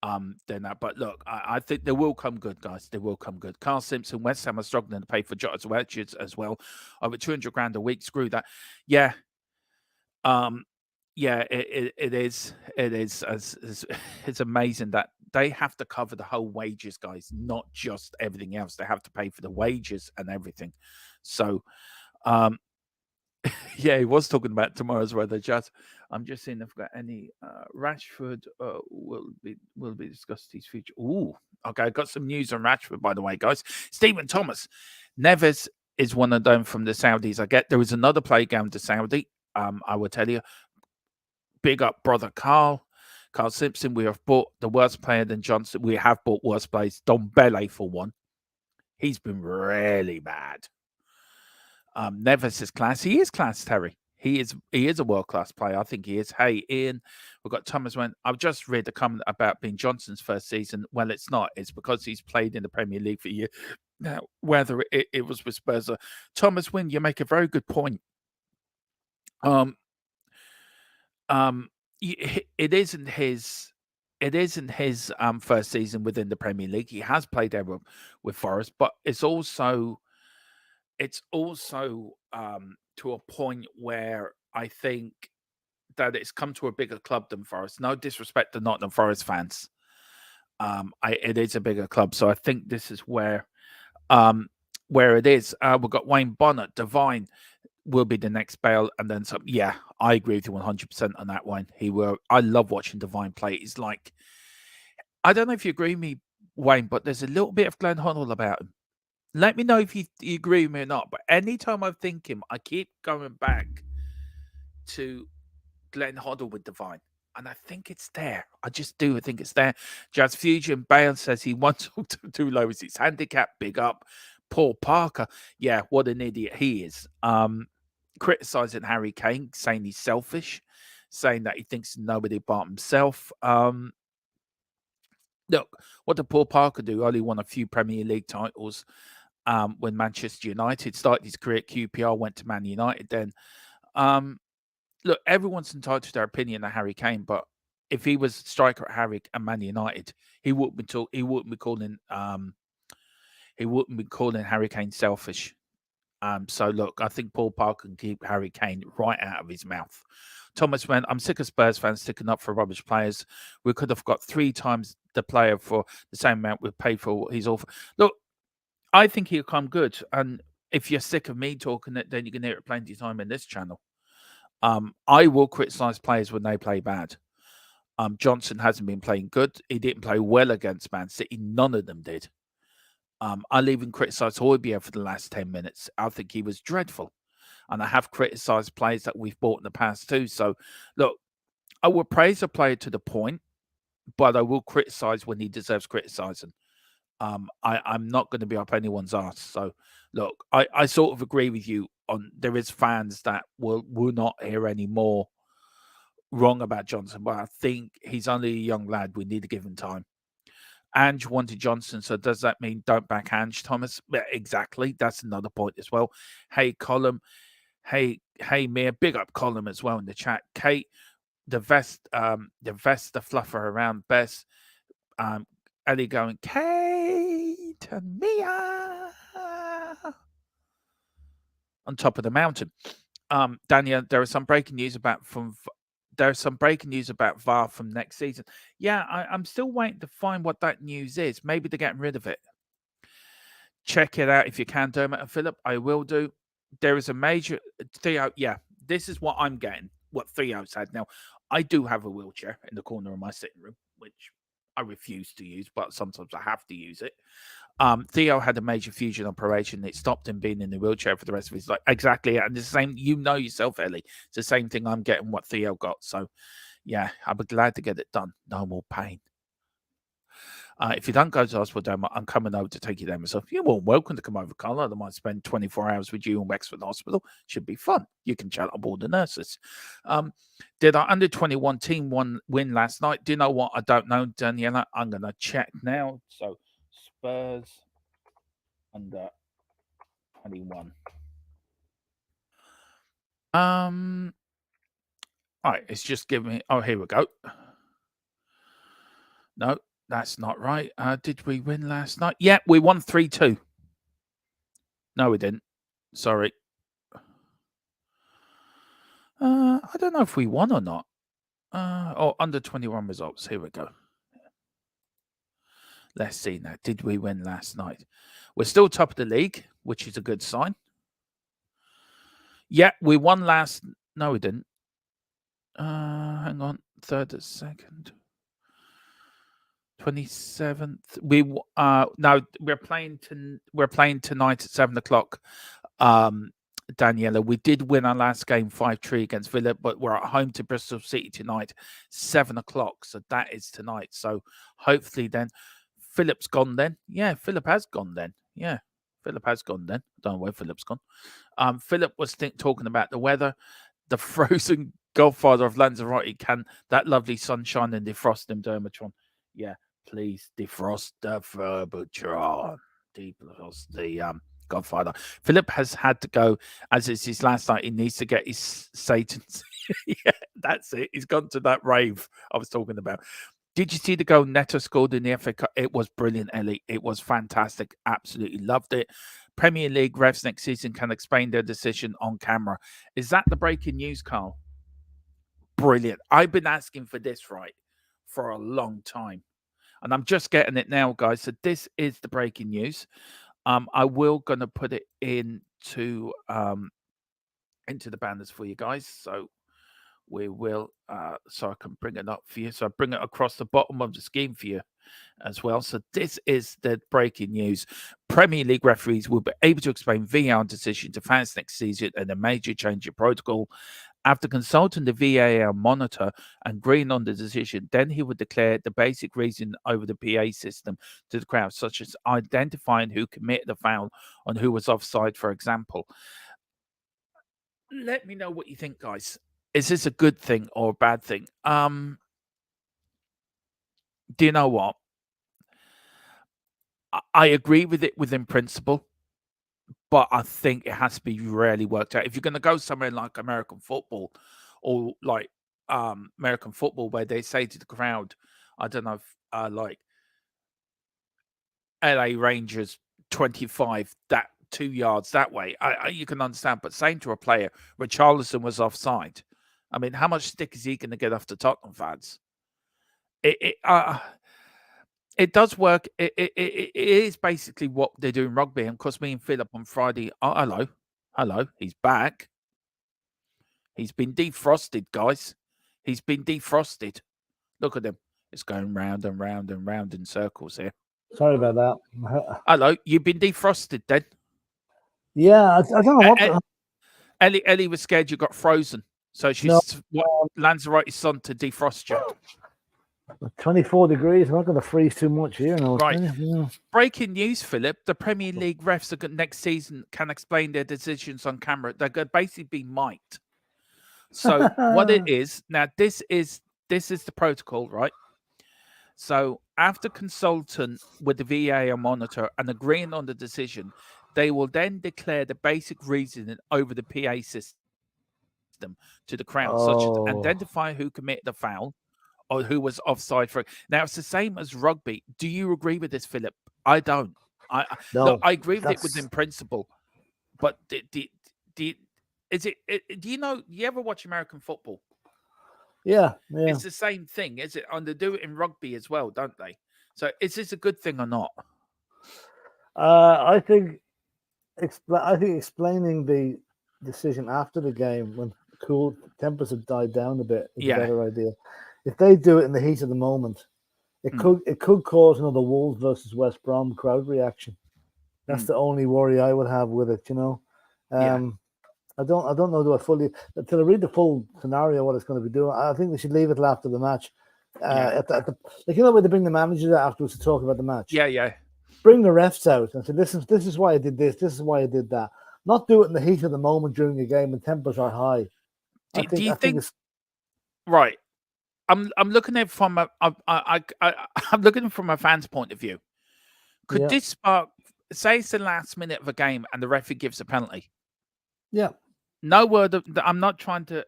Than that, but look, I think they will come good, guys. They will come good. Carl Simpson, West Ham are struggling to pay for Jota's wages as well. Over 200 grand a week. Screw that. Yeah. Yeah, it is. It is. It's amazing that they have to cover the whole wages, guys, not just everything else. They have to pay for the wages and everything. So, yeah, he was talking about tomorrow's weather. Just, I'm just seeing if I've got any. Rashford will be discussed his future. Ooh, okay. I got some news on Rashford, by the way, guys. Stephen Thomas, Neves is one of them from the Saudis. I get there was another player going to Saudi. I will tell you. Big up, brother Carl Simpson. We have bought the worst player than Johnson. We have bought worse players. Dombele for one. He's been really bad. Neves is class. He is class, Terry. He is a world-class player. I think he is. Hey, Ian, we've got Thomas Went. I've just read a comment about being Johnson's first season. Well, it's not. It's because he's played in the Premier League for a year. Now, whether it was with Spurs or Thomas Wynn, you make a very good point. It isn't his first season within the Premier League. He has played there with Forest, but it's also to a point where I think that it's come to a bigger club than Forest. No disrespect to Nottingham Forest fans. It is a bigger club, so I think this is where it is. We've got Wayne Bonnet, Divine will be the next Bale, and then some. Yeah, I agree with you 100% on that one. I love watching Divine play. It's like, I don't know if you agree with me, Wayne, but there's a little bit of Glenn Hoddle about him. Let me know if you agree with me or not. But anytime I think him, I keep going back to Glenn Hoddle with Divine. And I think it's there. I just do. I think it's there. Jazz Fusion Bale says he wants too low. Is his handicap? Big up. Paul Parker. Yeah, what an idiot he is. Criticizing Harry Kane, saying he's selfish, saying that he thinks nobody but himself. Look, what did Paul Parker do? Only won a few Premier League titles when Manchester United started his career at QPR, went to Man United then. Look, everyone's entitled to their opinion of Harry Kane, but if he was striker at Harry and Man United, he wouldn't be calling Harry Kane selfish. So look, I think Paul Parker can keep Harry Kane right out of his mouth. Thomas went, I'm sick of Spurs fans sticking up for rubbish players. We could have got 3 times the player for the same amount we paid for what he's offered. Look, I think he'll come good. And if you're sick of me talking it, then you can hear it plenty of time in this channel. I will criticize players when they play bad. Johnson hasn't been playing good. He didn't play well against Man City. None of them did. I'll even criticize Højbjerg for the last 10 minutes. I think he was dreadful. And I have criticized players that we've bought in the past too. So, look, I will praise a player to the point, but I will criticize when he deserves criticizing. I'm not going to be up anyone's ass. So, look, I sort of agree with you on there is fans that will not hear any more wrong about Johnson, but I think he's only a young lad. We need to give him time. Ange wanted Johnson, so does that mean don't back Ange, Thomas? Yeah, exactly. That's another point as well. Hey, Colin. Hey, Mia. Big up Colin as well in the chat. Kate, the fluffer around Bess. Ellie going, Kate and Mia on top of the mountain. Daniel, there's some breaking news about VAR from next season. Yeah, I'm still waiting to find what that news is. Maybe they're getting rid of it. Check it out if you can, Dermot and Philip. I will do. There is a major Theo. Yeah, this is what I'm getting. What Theo's had now. I do have a wheelchair in the corner of my sitting room, which I refuse to use, but sometimes I have to use it. Theo had a major fusion operation. It stopped him being in the wheelchair for the rest of his life. Exactly. And the same, you know yourself, Ellie. It's the same thing I'm getting what Theo got. So, yeah, I'll be glad to get it done. No more pain. If you don't go to the hospital, I'm coming over to take you there myself. You're more welcome to come over, Carla. I might spend 24 hours with you in Wexford Hospital. Should be fun. You can chat up all the nurses. Did our under-21 team win last night? Do you know what? I don't know, Daniela. I'm going to check now. So, Spurs under 21. All right, it's just giving me. Oh, here we go. No, that's not right. Did we win last night? Yeah, we won 3-2. No, we didn't. Sorry. I don't know if we won or not. Under 21 results. Here we go. Let's see now. Did we win last night? We're still top of the league, which is a good sign. Yeah, we won last. No, we didn't. Hang on. 3rd or 2nd. 27th. No, we're playing tonight at 7:00. Daniela, we did win our last game 5-3 against Villa, but we're at home to Bristol City tonight, 7:00. So that is tonight. So hopefully then Philip's gone then. Yeah, Philip has gone then. Yeah, Philip has gone then. Don't know where Philip's gone. Philip was talking about the weather. The frozen godfather of Lanzarote, can that lovely sunshine and defrost him, DERMOTRON. Yeah, please defrost the Ferbertron. Defrost the godfather. Philip has had to go, as it's his last night. He needs to get his Satan's. Yeah, that's it. He's gone to that rave I was talking about. Did you see the goal Neto scored in the FA Cup? It was brilliant, Ellie. It was fantastic. Absolutely loved it. Premier League refs next season can explain their decision on camera. Is that the breaking news, Carl? Brilliant. I've been asking for this, right, for a long time. And I'm just getting it now, guys. So this is the breaking news. I will gonna put it into the banners for you guys. So we will so I can bring it up for you. So I bring it across the bottom of the scheme for you as well. So this is the breaking news. Premier League referees will be able to explain VAR decision to fans next season and a major change in protocol. After consulting the VAR monitor and agreeing on the decision, then he would declare the basic reason over the PA system to the crowd, such as identifying who committed the foul and who was offside, for example. Let me know what you think, guys. Is this a good thing or a bad thing? Do you know what? I agree with it within principle, but I think it has to be really worked out. If you're going to go somewhere like American football or like American football where they say to the crowd, I don't know if like LA Rangers 25, that 2 yards that way, you can understand. But saying to a player, Richarlison was offside. I mean, how much stick is he going to get off the Tottenham fans? It does work. It is basically what they do in rugby. And of course, me and Philip on Friday. Oh, hello. He's back. He's been defrosted, guys. He's been defrosted. Look at him. It's going round and round and round in circles here. Sorry about that. Hello. You've been defrosted then? Yeah, I don't know what. Ellie was scared you got frozen. So she's Lanzarote's son to defrost you. 24 degrees. I'm not going to freeze too much here. No. Right. Yeah. Breaking news, Philip. The Premier League refs next season can explain their decisions on camera. They're going to basically be mic'd. So what it is now, this is the protocol, right? So after consulting with the VAR monitor and agreeing on the decision, they will then declare the basic reasoning over the PA system to the crowd, such as identify who committed the foul or who was offside for it. Now, it's the same as rugby. Do you agree with this, Philip? I don't. Look, I agree with it within principle, but is it? Do you ever watch American football? Yeah. It's the same thing, is it? And they do it in rugby as well, don't they? So, is this a good thing or not? I think explaining the decision after the game when cool tempers have died down a bit is a better idea. If they do it in the heat of the moment, it could cause another Wolves versus West Brom crowd reaction. That's the only worry I would have with it, you know. I don't know. Do I fully until I read the full scenario what it's going to be doing? I think they should leave it till after the match. Like you know where they bring the managers out afterwards to talk about the match. Yeah. Bring the refs out and say, this is why I did this. This is why I did that. Not do it in the heat of the moment during a game when tempers are high. Do you think it's right? I'm looking at it from I'm looking from a fan's point of view. Could this spark? Say it's the last minute of a game and the referee gives a penalty. Yeah. No word of. I'm not trying to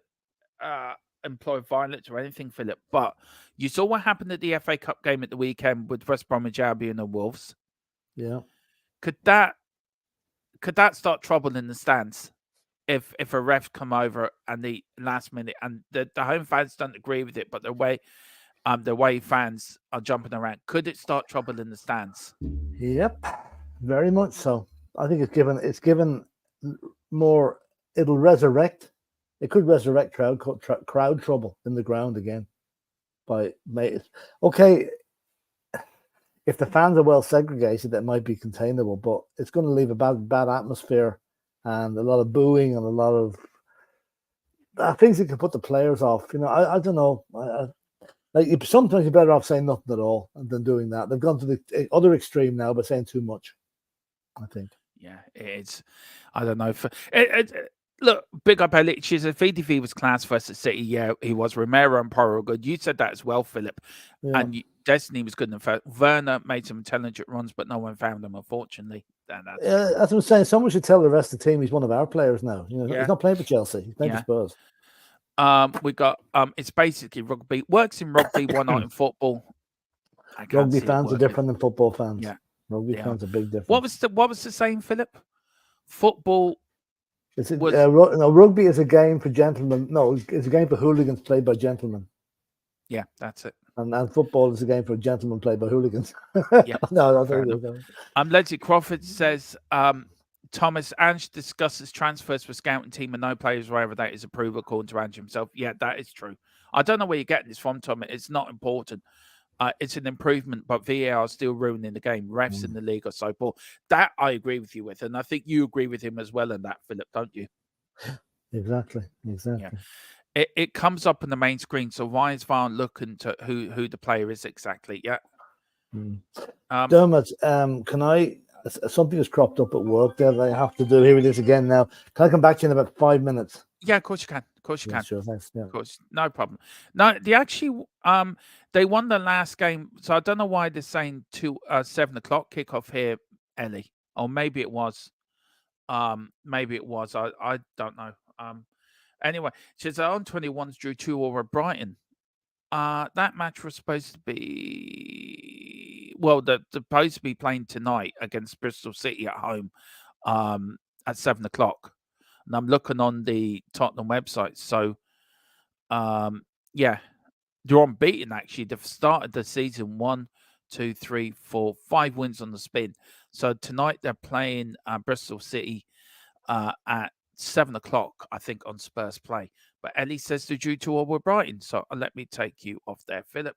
employ violence or anything, Philip. But you saw what happened at the FA Cup game at the weekend with West Bromwich Albion and Wolves. Yeah. Could that start trouble in the stands if a ref come over and the last minute and the home fans don't agree with it, but the way fans are jumping around, could it start trouble in the stands? Yep, very much so. I think it's given more. It'll resurrect. It could resurrect crowd trouble in the ground again. Okay, if the fans are well segregated, that might be containable, but it's going to leave a bad atmosphere and a lot of booing and a lot of things that can put the players off. You know, I don't know. Sometimes you're better off saying nothing at all than doing that. They've gone to the other extreme now by saying too much, I think. Yeah, it's. I don't know. Look, big up Elliot. She said VDV was class versus City. Yeah, he was. Romero and Porro good. You said that as well, Philip. Yeah. And Destiny was good in fact. Werner made some intelligent runs, but no one found him, unfortunately. That's what I'm saying. Someone should tell the rest of the team he's one of our players now. You know, he's not playing for Chelsea. He's playing for Spurs. We got it's basically rugby. Works in rugby, why not in football? Rugby fans are different than football fans. Yeah. Rugby fans are big difference. What was the saying, Philip? Football. Rugby is a game for gentlemen. No, it's a game for hooligans played by gentlemen. Yeah, that's it. And football is a game for gentlemen played by hooligans. Yeah. No, Leslie Crawford says, Thomas Ange discusses transfers for scouting team and no players wherever that is approved according to Ange himself. Yeah, that is true. I don't know where you're getting this from, Tom. It's not important. It's an improvement, but VAR is still ruining the game. Refs in the league are so poor. That I agree with you with, and I think you agree with him as well in that, Philip, don't you? Exactly. Yeah. It comes up on the main screen, so why is VAR looking to who the player is exactly? Yeah. Dermot, can I? Something has cropped up at work there that I have to do. Here it is again now. Can I come back to you in about 5 minutes? Yeah, of course you can. Of course you can. Sure, thanks. Yeah. Of course, no problem. No, they actually they won the last game, so I don't know why they're saying 7 o'clock kickoff here, Ellie. Or maybe it was. Maybe it was. I don't know. Anyway, she says on 21s drew 2 over Brighton. That match was supposed to be they're supposed to be playing tonight against Bristol City at home at 7 o'clock. And I'm looking on the Tottenham website. So they're unbeaten actually. They've started the season 1, 2, 3, 4, 5 wins on the spin. So tonight they're playing Bristol City at 7 o'clock, I think, on Spurs Play. But Ellie says they're due to over Brighton. So let me take you off there, Philip.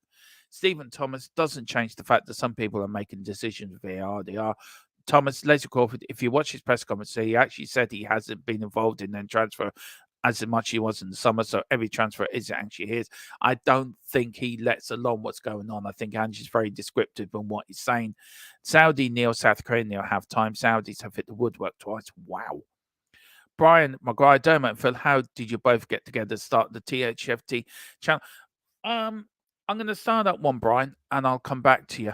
Stephen Thomas doesn't change the fact that some people are making decisions with VAR. They are. Thomas, Leslie Crawford, if you watch his press conference, he actually said he hasn't been involved in their transfer as much as he was in the summer. So every transfer is actually his. I don't think he lets alone what's going on. I think Ange is very descriptive in what he's saying. Saudi nil, South Korea nil half time. Saudis have hit the woodwork twice. Wow. Brian, Maguire, Dermot, and Phil, how did you both get together to start the THFT channel? I'm going to start that one, Brian, and I'll come back to you.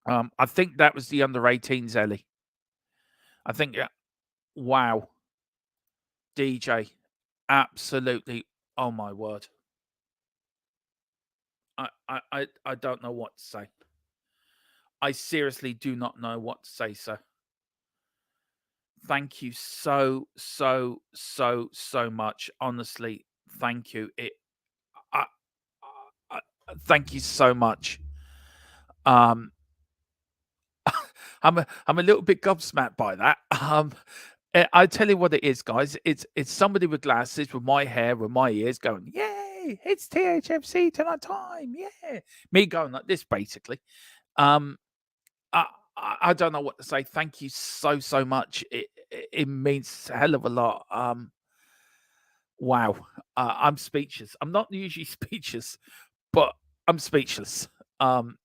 I think that was the under-18s, Ellie. I think, wow, DJ, absolutely. Oh my word. I don't know what to say. I seriously do not know what to say, sir. Thank you so much. Honestly, thank you. I, thank you so much. I'm a little bit gobsmacked by that. I tell you what it is, guys. It's somebody with glasses, with my hair, with my ears, going, "Yay! It's THFC tonight time!" Yeah, me going like this, basically. I don't know what to say. Thank you so much. It means a hell of a lot. Wow, I'm speechless. I'm not usually speechless, but I'm speechless.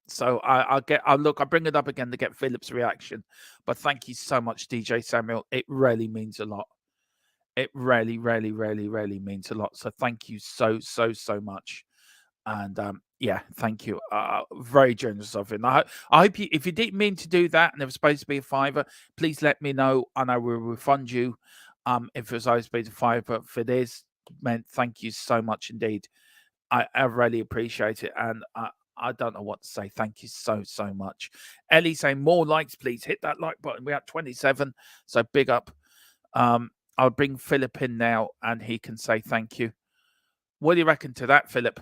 So I'll look. I bring it up again to get Philip's reaction. But thank you so much, DJ Samuel. It really means a lot. It really means a lot. So thank you so much. And yeah, thank you. Very generous of him. I hope you, if you didn't mean to do that and it was supposed to be a $5, please let me know and I will refund you. If it was supposed to be a $5, if it is, meant thank you so much indeed. I really appreciate it, and I don't know what to say. Thank you so much. Ellie saying more likes, please hit that like button. We're at 27, so big up. I'll bring Philip in now, and he can say thank you. What do you reckon to that, Philip?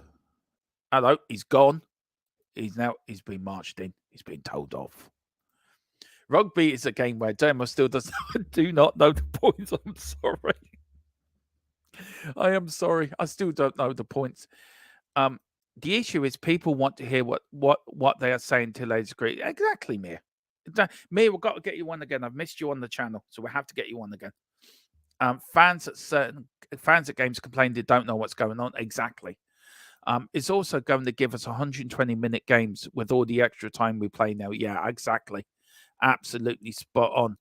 Hello, he's gone. He's been marched in. He's been told off. Rugby is a game where Dermo still do not know the points. I'm sorry. I am sorry. I still don't know the points. The issue is people want to hear what they are saying till they disagree. Exactly, Mir. Mir, we've got to get you on again. I've missed you on the channel, so we have to get you on again. Fans at games complain they don't know what's going on. Exactly. It's also going to give us 120-minute games with all the extra time we play now. Yeah, exactly. Absolutely spot on.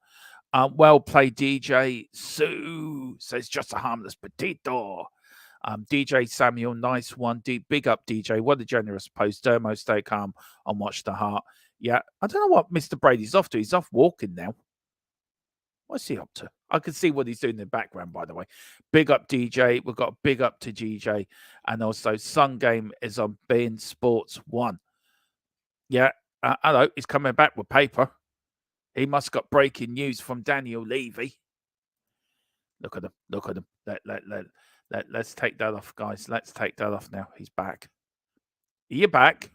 Well played, DJ. Sue says just a harmless potato. DJ Samuel, nice one. Big up, DJ. What a generous post. Dermo, stay calm and watch the heart. Yeah, I don't know what Mr. Brady's off to. He's off walking now. What's he up to? I can see what he's doing in the background, by the way. Big up, DJ. We've got a big up to GJ. And also, Sun Game is on beIN Sports 1. Yeah, hello. He's coming back with paper. He must got breaking news from Daniel Levy. Look at him. Look at him. Let's take that off, guys. Let's take that off now. He's back. Are you back?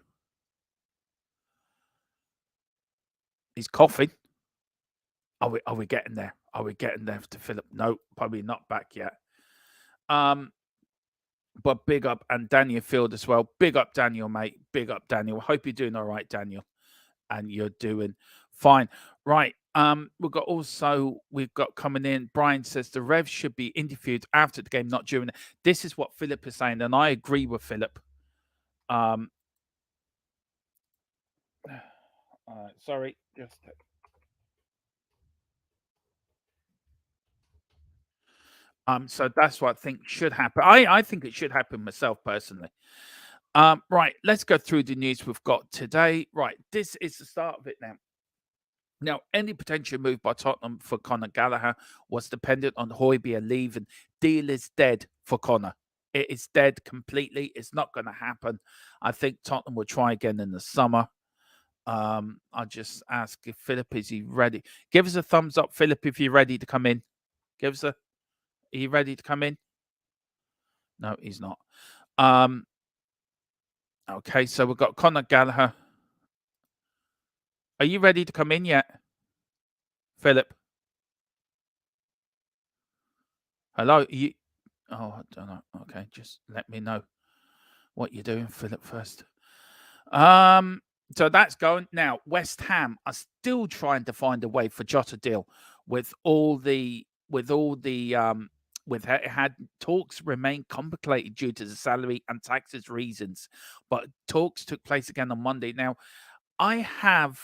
He's coughing. Are we getting there? Are we getting there to Philip? No, probably not back yet. But big up, and Daniel Field as well. Big up, Daniel, mate. Big up, Daniel. Hope you're doing all right, Daniel. And you're doing fine. Right. We've got coming in. Brian says the Revs should be interviewed after the game, not during it. This is what Philip is saying, and I agree with Philip. Sorry, just. So that's what I think should happen. I think it should happen myself personally. Right, let's go through the news we've got today. Right, this is the start of it now. Now, any potential move by Tottenham for Conor Gallagher was dependent on Højbjerg leaving. Deal is dead for Conor. It is dead completely. It's not going to happen. I think Tottenham will try again in the summer. I'll just ask if Philip, is he ready? Give us a thumbs up, Philip, if you're ready to come in. Are you ready to come in? No, he's not. Okay, so we've got Conor Gallagher. Are you ready to come in yet, Philip? Hello? Oh, I don't know. Okay, just let me know what you're doing, Philip, first. So that's going. Now, West Ham are still trying to find a way for Jota deal had talks remain complicated due to the salary and taxes reasons, but talks took place again on Monday. Now, I have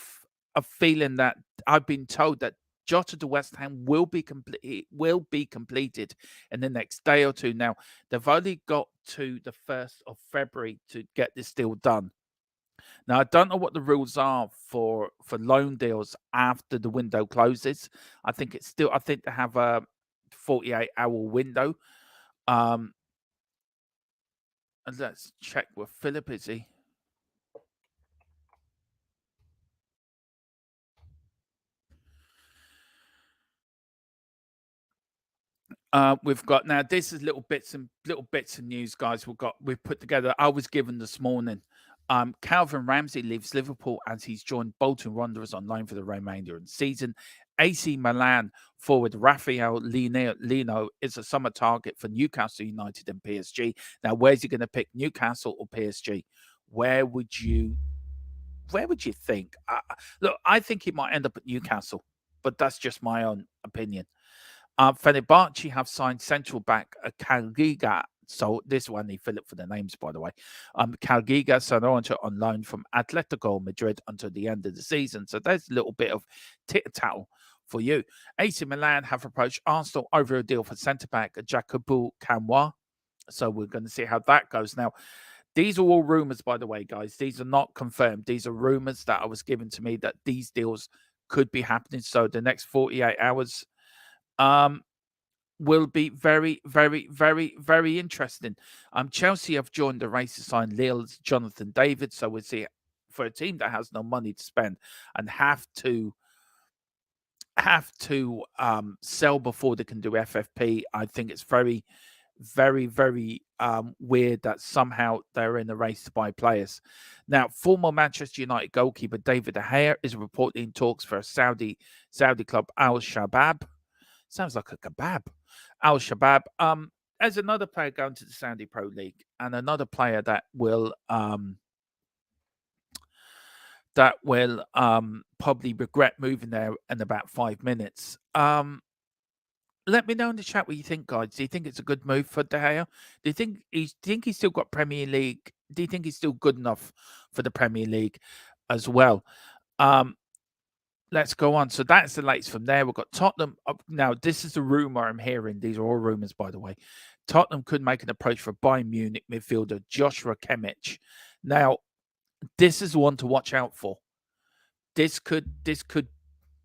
a feeling that I've been told that Jota to West Ham will be completed in the next day or two. Now, they've only got to the 1st of February to get this deal done. Now, I don't know what the rules are for loan deals after the window closes. I think they have a 48-hour window. And let's check with PHILLIP, is he? We've got now. This is little bits of news, guys. We've put together. I was given this morning. Calvin Ramsey leaves Liverpool as he's joined Bolton Wanderers on loan for the remainder of the season. AC Milan forward Rafael Lino is a summer target for Newcastle United and PSG. Now, where's he going to pick, Newcastle or PSG? Where would you think? Look, I think he might end up at Newcastle, but that's just my own opinion. Fenerbahce have signed central back Kalgiga. So this one, they fill it for the names, by the way. Kalgiga Sanoranto on loan from Atletico Madrid until the end of the season. So there's a little bit of tit-tattle for you. AC Milan have approached Arsenal over a deal for centre-back Jacobu Kamwa. So we're going to see how that goes. Now, these are all rumours, by the way, guys. These are not confirmed. These are rumours that I was given to me that these deals could be happening. So the next 48 hours will be very, very, very, very interesting. Chelsea have joined the race to sign Lille's Jonathan David. So we'll see, for a team that has no money to spend and have to sell before they can do FFP. I think it's very, very, very weird that somehow they're in the race to buy players. Now, former Manchester United goalkeeper David De Gea is reportedly in talks for a Saudi club, Al Shabab. Sounds like a kebab. Al Shabab. As another player going to the Saudi Pro League, and another player that will probably regret moving there in about 5 minutes. Let me know in the chat what you think, guys. Do you think it's a good move for De Gea? Do you think he's still got Premier League? Do you think he's still good enough for the Premier League as well? Let's go on. So that's the latest from there. We've got Tottenham. Now, this is a rumor I'm hearing. These are all rumors, by the way. Tottenham could make an approach for Bayern Munich midfielder Joshua Kimmich. Now, this is one to watch out for. This could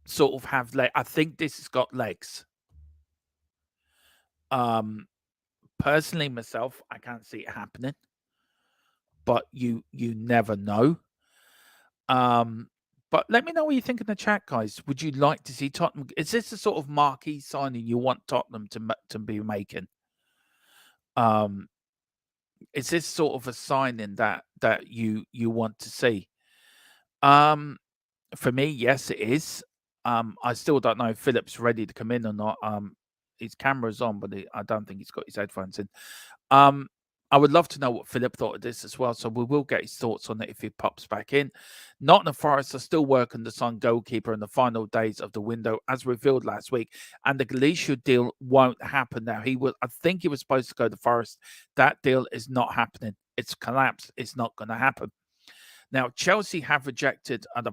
sort of have I think this has got legs. Personally, myself, I can't see it happening, but you never know. But let me know what you think in the chat, guys. Would you like to see Tottenham? Is this the sort of marquee signing you want Tottenham to be making? Is this sort of a signing that you want to see? For me, yes, it is. I still don't know if Philip's ready to come in or not. His camera's on, but I don't think he's got his headphones in. I would love to know what Philip thought of this as well, so we will get his thoughts on it if he pops back in. Nottingham Forest are still working to sign goalkeeper in the final days of the window, as revealed last week, and the Galicia deal won't happen now. I think he was supposed to go to Forest. That deal is not happening. It's collapsed. It's not going to happen. Now, Chelsea have rejected an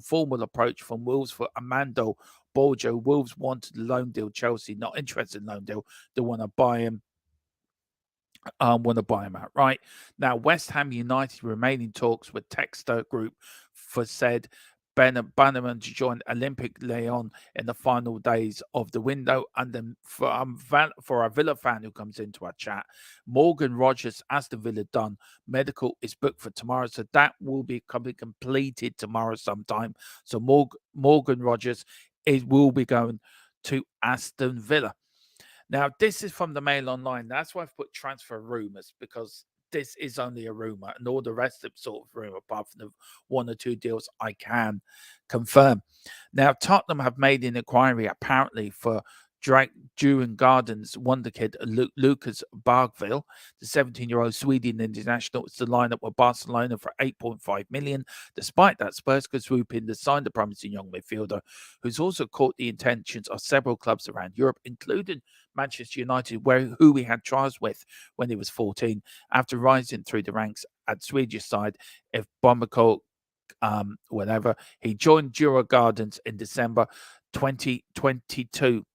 formal approach from Wolves for Amando Borjo. Wolves wanted a loan deal. Chelsea not interested in loan deal. They want to buy him. Outright. Now, West Ham United remain in talks with Texter Group for said Bannerman to join Olympic Lyon in the final days of the window. And then for a Villa fan who comes into our chat, Morgan Rogers, Aston Villa done. Medical is booked for tomorrow. So that will be completed tomorrow sometime. So Morgan Rogers will be going to Aston Villa. Now, this is from the Mail Online. That's why I've put transfer rumours, because this is only a rumour, and all the rest of sort of rumour, apart from the one or two deals I can confirm. Now, Tottenham have made an inquiry apparently for Djurgården Gardens wonder kid Lucas Bargville, the 17-year-old Sweden international. It's the lineup with Barcelona for 8.5 million. Despite that, Spurs could swoop in to sign the promising young midfielder, who's also caught the attentions of several clubs around Europe, including Manchester United, who he had trials with when he was 14, after rising through the ranks at Swedish side if Bamako, whatever. He joined Djurgården Gardens in December. 2022.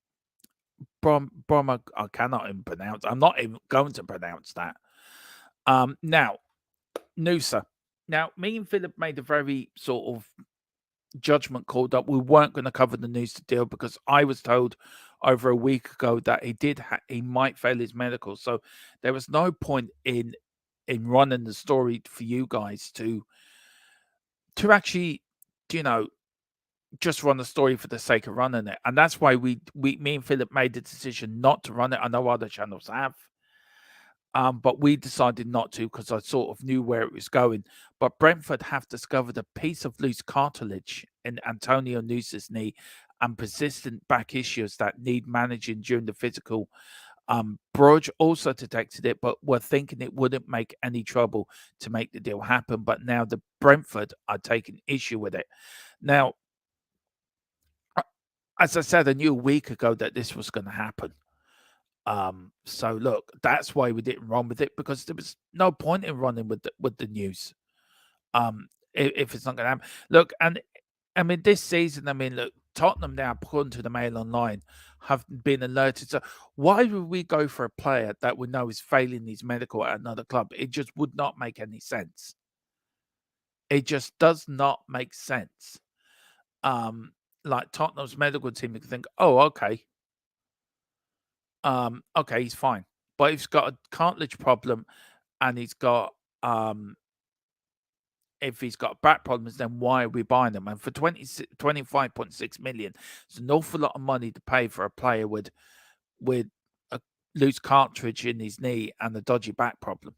I cannot even pronounce. I'm not even going to pronounce that. Now, Noosa. Now, me and Philip made a very sort of judgment call that we weren't going to cover the Noosa deal because I was told over a week ago that he might fail his medical. So there was no point in running the story for you guys to actually, just run the story for the sake of running it. And that's why me and Philip made the decision not to run it. I know other channels have. But we decided not to because I sort of knew where it was going. But Brentford have discovered a piece of loose cartilage in Antonio Noosa's knee and persistent back issues that need managing during the physical. Bruges also detected it, but were thinking it wouldn't make any trouble to make the deal happen. But now the Brentford are taking issue with it. Now, as I said, I knew a week ago that this was going to happen. So look, that's why we didn't run with it because there was no point in running with the news. If it's not going to happen, look, and I mean this season, I mean, look, Tottenham now, according to the Mail Online, have been alerted. So why would we go for a player that we know is failing his medical at another club? It just would not make any sense. It just does not make sense. Like Tottenham's medical team, you can think, oh, okay. Okay, he's fine. But he's got a cartilage problem and he's got if he's got back problems, then why are we buying them? And for 25.6 million, it's an awful lot of money to pay for a player with a loose cartridge in his knee and a dodgy back problem.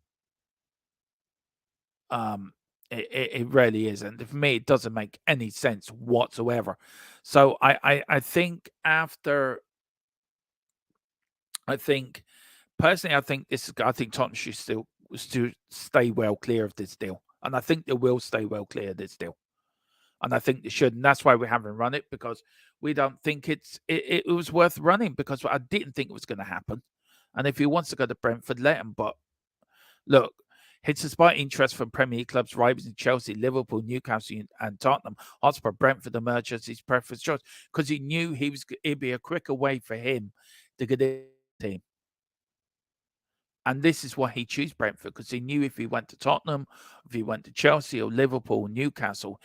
It really is, and for me, it doesn't make any sense whatsoever. So I think personally, I think Tottenham should still stay well clear of this deal, and I think they will stay well clear of this deal, and I think they should, and that's why we haven't run it because we don't think it was worth running because I didn't think it was going to happen, and if he wants to go to Brentford, let him. But look, it's despite interest from Premier League clubs rising Chelsea, Liverpool, Newcastle, and Tottenham Hotspur, Brentford emerged as his preferred choice because he knew it'd be a quicker way for him to get in the team. And this is why he chose Brentford, because he knew if he went to Tottenham, if he went to Chelsea or Liverpool, or Newcastle,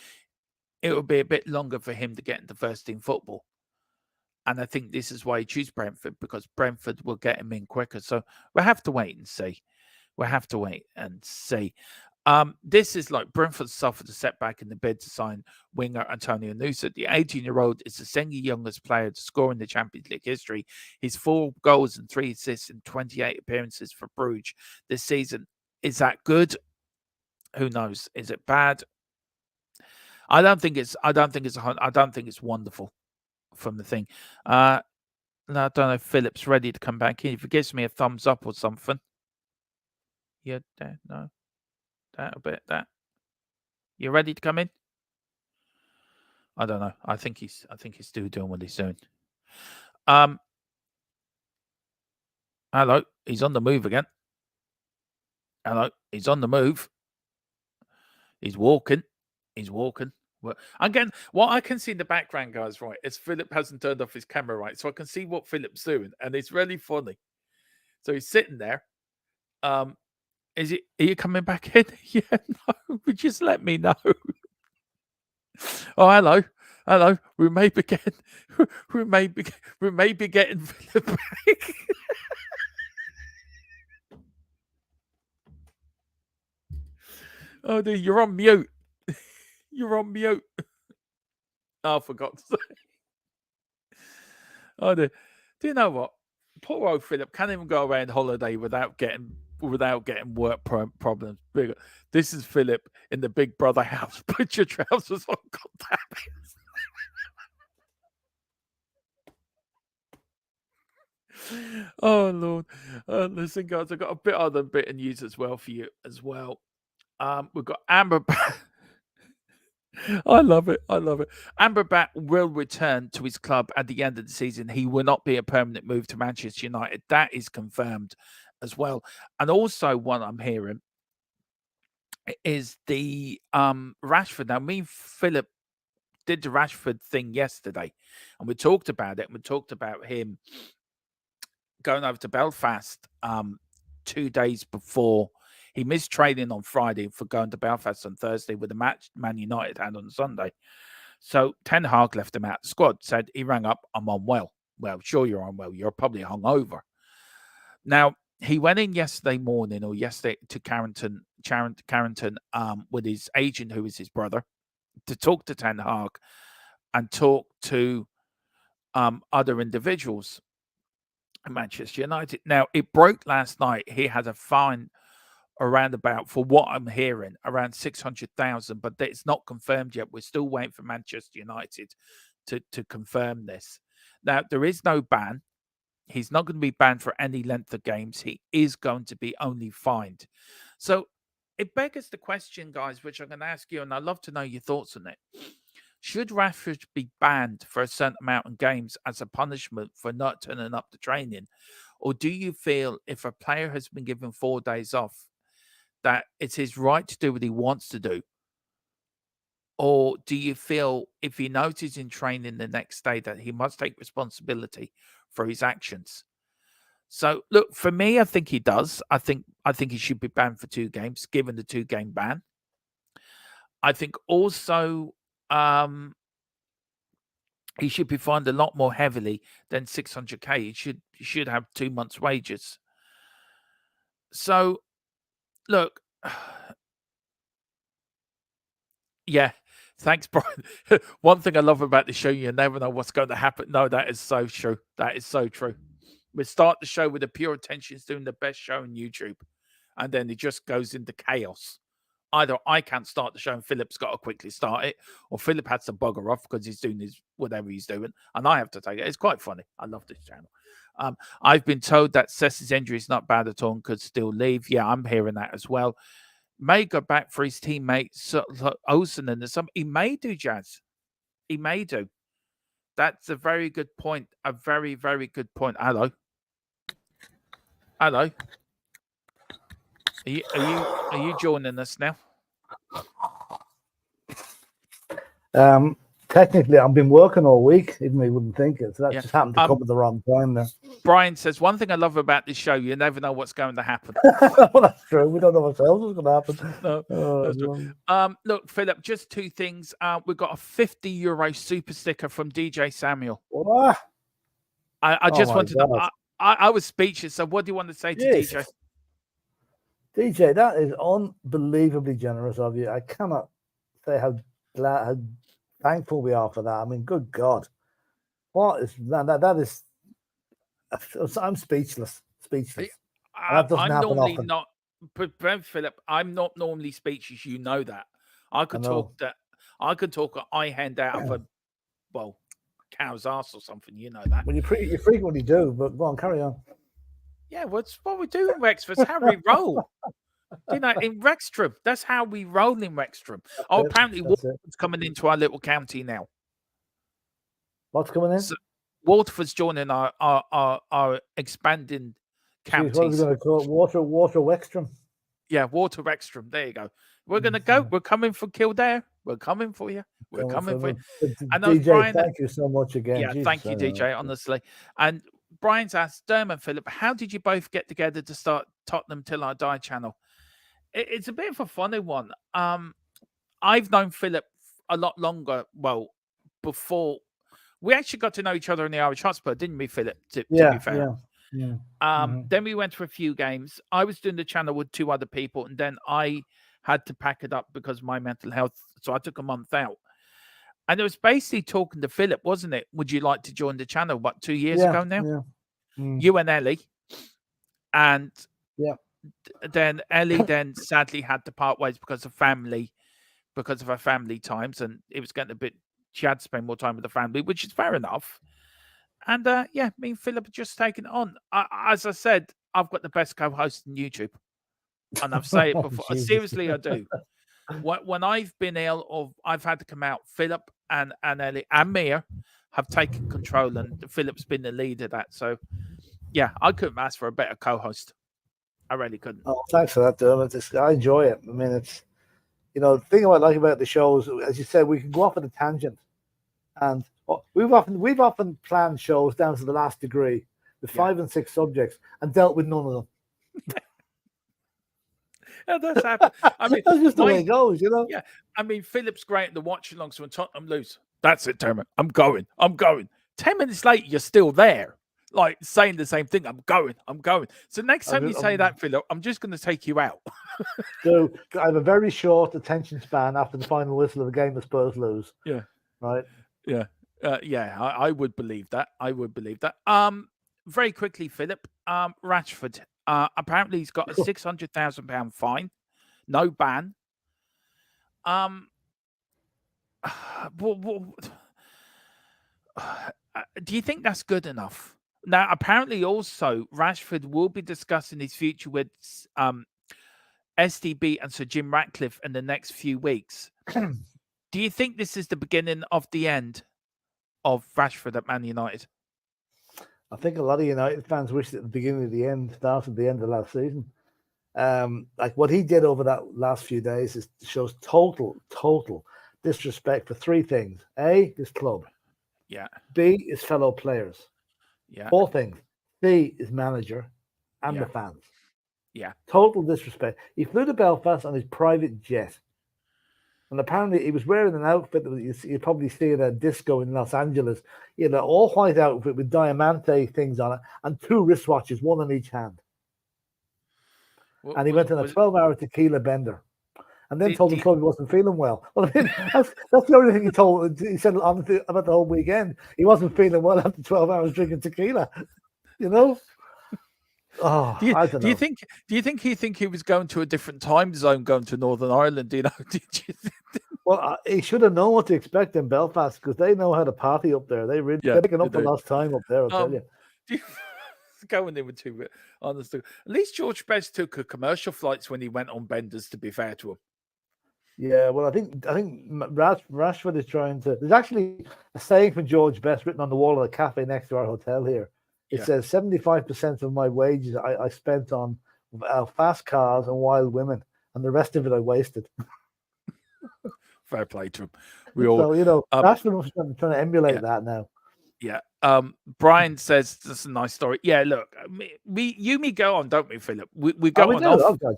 it would be a bit longer for him to get into first team football. And I think this is why he chose Brentford, because Brentford will get him in quicker. So we'll have to wait and see. This is like Brentford suffered a setback in the bid to sign winger Antonio Noosa. The 18-year-old is the second youngest player to score in the Champions League history. His 4 goals and 3 assists in 28 appearances for Bruges this season. Is that good? Who knows? Is it bad? I don't think it's wonderful from the thing. No, I don't know if Philip's ready to come back in. If he gives me a thumbs up or something. Yeah, no. That a bit. That. You ready to come in? I don't know. I think he's still doing what he's doing. Hello. He's on the move again. Hello. He's on the move. He's walking. Well, again, what I can see in the background, guys, right, is Philip hasn't turned off his camera, right? So I can see what Philip's doing, and it's really funny. So he's sitting there. Are you coming back in? Yeah, no. Just let me know. Oh, hello. We may be getting Philip back. Oh, dude, you're on mute. You're on mute. Oh, I forgot to say. Oh, dude. Do you know what? Poor old Philip can't even go away on holiday without getting work problems. This is Philip in the Big Brother house. Put your trousers on, goddamn it. Oh Lord. Listen, guys, I've got a bit other bit of news as well for you as well. We've got Amber. I love it. Amrabat will return to his club at the end of the season. He will not be a permanent move to Manchester United. That is confirmed as well. And also, what I'm hearing is the Rashford. Now, me and Philip did the Rashford thing yesterday, and we talked about it. And we talked about him going over to Belfast 2 days before. He missed training on Friday for going to Belfast on Thursday with the match Man United had on Sunday. So Ten Hag left him out the squad, said he rang up, I'm unwell. Well, sure you're unwell. You're probably hungover. Now, he went in yesterday morning or yesterday to Carrington with his agent, who is his brother, to talk to Ten Hag and talk to other individuals in Manchester United. Now, it broke last night. He had a fine around about, for what I'm hearing, around 600,000, but it's not confirmed yet. We're still waiting for Manchester United to confirm this. Now, there is no ban. He's not going to be banned for any length of games. He is going to be only fined. So it begs the question, guys, which I'm going to ask you, and I'd love to know your thoughts on it. Should Rashford be banned for a certain amount of games as a punishment for not turning up to training? Or do you feel if a player has been given 4 days off, that it's his right to do what he wants to do? Or do you feel if he knows he's in training the next day that he must take responsibility for his actions? So, look, for me, I think he does. I think he should be banned for 2 games, given the 2-game ban. I think also he should be fined a lot more heavily than 600K. He should have 2 months' wages. So, look, yeah, thanks, Brian. One thing I love about the show, you never know what's going to happen. No, that is so true. That is so true. We start the show with the pure intentions doing the best show on YouTube, and then it just goes into chaos. Either I can't start the show and Philip's got to quickly start it, or Philip has to bugger off because he's doing his whatever he's doing, and I have to take it. It's quite funny. I love this channel. I've been told that Cess's injury is not bad at all and could still leave. Yeah, I'm hearing that as well. May go back for his teammate Olsen and some. He may do, Jazz. He may do. That's a very good point. A very, very good point. Hello. Hello. Are you joining us now? Technically, I've been working all week, even though you wouldn't think it. So that just happened to come at the wrong time there. Brian says, one thing I love about this show, you never know what's going to happen. Well, that's true. We don't know ourselves what's going to happen. No, that's true. Look, Philip, just 2 things. We've got a €50 super sticker from DJ Samuel. What? I just wanted to... I was speechless. So what do you want to say to DJ? DJ, that is unbelievably generous of you. I cannot say how glad, how thankful we are for that. I mean, good God. What is that is... I'm speechless. I'm normally often. Not, but Philip, I'm not normally speechless. You know that. I could talk an eye hand out of a cow's ass or something. You know that. Well, you frequently do, but go on, carry on. Yeah, what's what we do in Wexford? It's how we roll. You know, in Wrexham, that's how we roll in Wrexham. Apparently, Waterford's coming into our little county now. What's coming in? So, Waterford's joining our expanding counties. What are we going to call it? Water Wexham? Yeah, Water Wexham. There you go. We're going to go. We're coming for Kildare. We're coming for you. We're coming for you. And DJ, Brian, thank you so much again. Yeah, Jesus, thank you, DJ, honestly. And Brian's asked, Dermot, Philip, how did you both get together to start Tottenham Till I Die channel? It's a bit of a funny one. I've known Philip a lot longer. Well, before we actually got to know each other in the Irish Hotspur, didn't we, Philip? To be fair. Yeah. Then we went for a few games. I was doing the channel with 2 other people, and then I had to pack it up because of my mental health. So I took a month out. And it was basically talking to Philip, wasn't it? Would you like to join the channel? What, 2 years ago now? Yeah. You and Ellie. And then Ellie then sadly had to part ways because of her family times, and it was getting a bit. She had to spend more time with the family, which is fair enough. And me and Philip are just taking it on. As I said, I've got the best co-host on YouTube, and I've said it before. Seriously, I do. When I've been ill or I've had to come out, Philip and Ellie and Mia have taken control, and Philip's been the lead of that. So, yeah, I couldn't ask for a better co-host. I really couldn't. Oh, thanks for that, Dermot. I enjoy it. I mean, it's, the thing I like about the show is, as you said, we can go off on a tangent And we've often planned shows down to the last degree with 5 and 6 subjects and dealt with none of them. Yeah, that's happened. I mean, that's just the way it goes, you know. Yeah, I mean, Philip's great at the watch along. So when Tottenham lose, that's it, Dermot. I'm going. 10 minutes later, you're still there, like saying the same thing. I'm going. So next time you say that, Philip, I'm just going to take you out. So I have a very short attention span after the final whistle of the game the Spurs lose. Yeah. Right. Yeah. I would believe that. Very quickly, Philip. Rashford. Apparently, he's got a £600,000 fine, no ban. Do you think that's good enough? Now, apparently, also Rashford will be discussing his future with SDB and Sir Jim Ratcliffe in the next few weeks. Do you think this is the beginning of the end of Rashford at Man United? I think a lot of United fans wish that the beginning of the end started the end of last season. Like what he did over that last few days shows total disrespect for 3 things. A, his club. Yeah. B, his fellow players. Yeah. 4 things. C, his manager and the fans. Yeah. Total disrespect. He flew to Belfast on his private jet. And apparently he was wearing an outfit that you probably see at a disco in Los Angeles. You know, all white outfit with diamante things on it and 2 wristwatches, 1 on each hand. And he went on a 12-hour tequila bender. And then told the club he wasn't feeling well. Well, I mean, that's the only thing he said about the whole weekend. He wasn't feeling well after 12 hours drinking tequila. You know? Oh, I don't know. Do you think he was going to a different time zone, going to Northern Ireland? Do you know? Well, he should have known what to expect in Belfast because they know how to party up there. They're picking up the lost time up there. I'll tell you. Going in with 2 honest. At least George Best took commercial flights when he went on benders. To be fair to him. Yeah, well, I think Rashford is trying to. There's actually a saying from George Best written on the wall of the cafe next to our hotel here. It says 75% of my wages I spent on fast cars and wild women, and the rest of it I wasted. Fair play to him. Rashford was trying to emulate that now. Yeah. Brian says that's a nice story. Yeah. Look, me go on, don't we, Philip? We go on. Oh, God,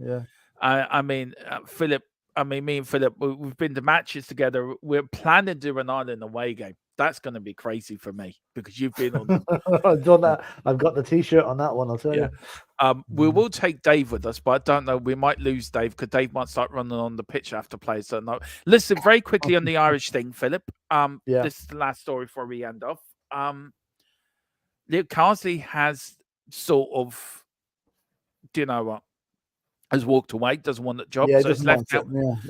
yeah. I mean, Philip. I mean, me and Philip, we've been to matches together. We're planning to do an Ireland away game. That's going to be crazy for me because you've been on them. I've done that. I've got the T-shirt on that one. I'll tell you. We will take Dave with us, but I don't know. We might lose Dave because Dave might start running on the pitch after players don't know. Listen, very quickly on the Irish thing, Philip. This is the last story before we end off. Luke Carsley has sort of, do you know what? Has walked away, doesn't want that job. So it's left out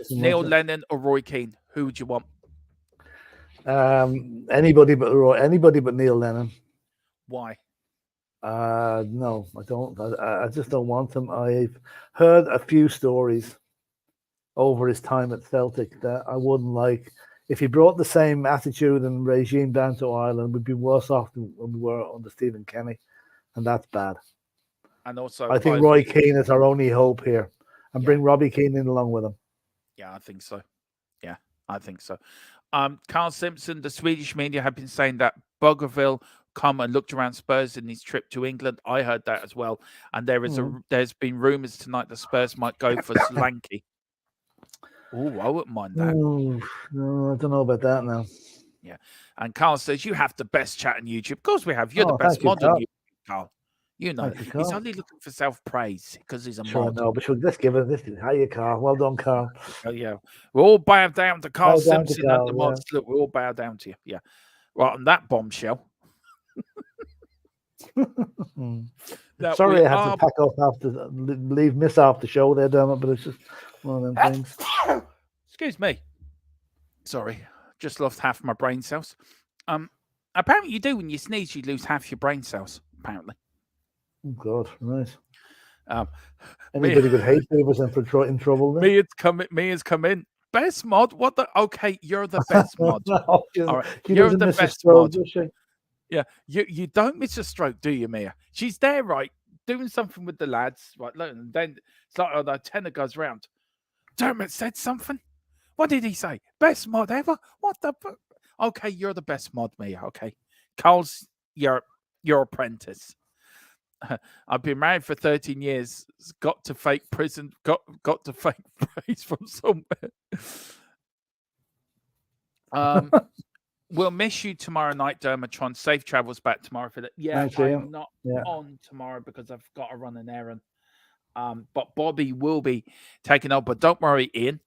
Neil Lennon or Roy Keane. Who would you want? Anybody but Neil Lennon. Why? No, I don't. I just don't want him. I've heard a few stories over his time at Celtic that I wouldn't like. If he brought the same attitude and regime down to Ireland, we'd be worse off than when we were under Stephen Kenny, and that's bad. And also, I think Roy Keane is our only hope here, and bring Robbie Keane in along with him. Yeah, I think so. Carl Simpson, the Swedish media have been saying that Bogerville come and looked around Spurs in his trip to England. I heard that as well, and there's been rumours tonight that Spurs might go for Solanke. Oh, I wouldn't mind that. No, I don't know about that now. Yeah, and Carl says you have the best chat on YouTube. Of course we have. You're the best mod on YouTube, Carl. You know, he's only looking for self-praise because he's a mod. No, but let's give it this. How you, Carl? Well done, Carl. Oh, yeah. We all bow down to Carl Simpson and the mods. Yeah. Look, we all bow down to you. Yeah. Right, on that bombshell. Sorry I had to pack off miss after the show there, Dermot, but it's just one of them things. Excuse me. Sorry. Just lost half my brain cells. Apparently you do when you sneeze, you lose half your brain cells, apparently. Oh God, right. Anybody with hay fever in trouble there? Me has come in. Best mod? What the? Okay, you're the best mod. All right. You're the best mod. Yeah, you don't miss a stroke, do you, Mia? She's there, right, doing something with the lads, right? And then it's like the tenor goes round. Dermot said something. What did he say? Best mod ever? What the? Okay, you're the best mod, Mia. Okay, Carl's your apprentice. I've been married for 13 years. Got to fake prison. Got to fake praise from somewhere. We'll miss you tomorrow night, Dermotron. Safe travels back tomorrow, Philip. Yeah, I'm not on tomorrow because I've got to run an errand. But Bobby will be taking over. But don't worry, Ian.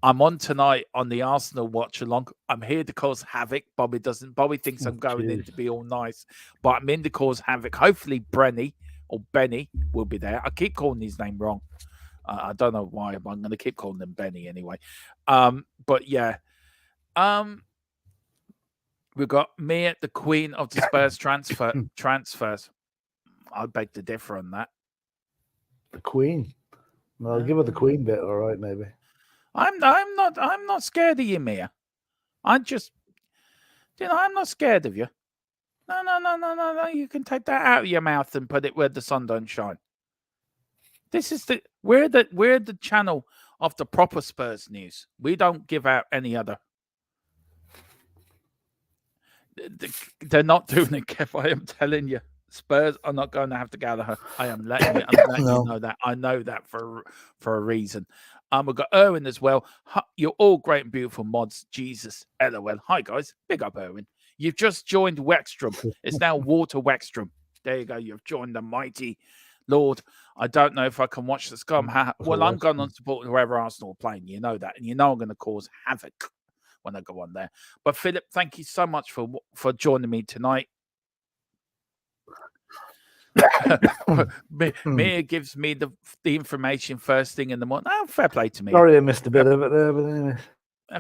I'm on tonight on the Arsenal watch along. I'm here to cause havoc. Bobby thinks I'm going in to be all nice, but I'm in to cause havoc. Hopefully, Benny will be there. I keep calling his name wrong. I don't know why, but I'm going to keep calling him Benny anyway. But yeah. We've got Mia, the queen of the Spurs transfers. I beg to differ on that. The queen. No, I'll give her the queen bit. All right, maybe. I'm not scared of you, Mia. I'm not scared of you. No. You can take that out of your mouth and put it where the sun don't shine. We're the channel of the proper Spurs news. We don't give out any other. They're not doing it, Kev. I am telling you. Spurs are not going to have to gather her. I am letting you know that. I know that for a reason. We've got Erwin as well. You're all great and beautiful mods. Jesus. LOL. Hi, guys. Big up, Erwin. You've just joined Wexstrom. It's now Water Wexstrom. There you go. You've joined the mighty Lord. I don't know if I can watch the scum. Well, I'm going on supporting whoever Arsenal are playing. You know that. And you know I'm going to cause havoc when I go on there. But Philip, thank you so much for joining me tonight. Mia gives me the information first thing in the morning. Oh, fair play to me. Sorry, I missed a bit of it there, but anyway.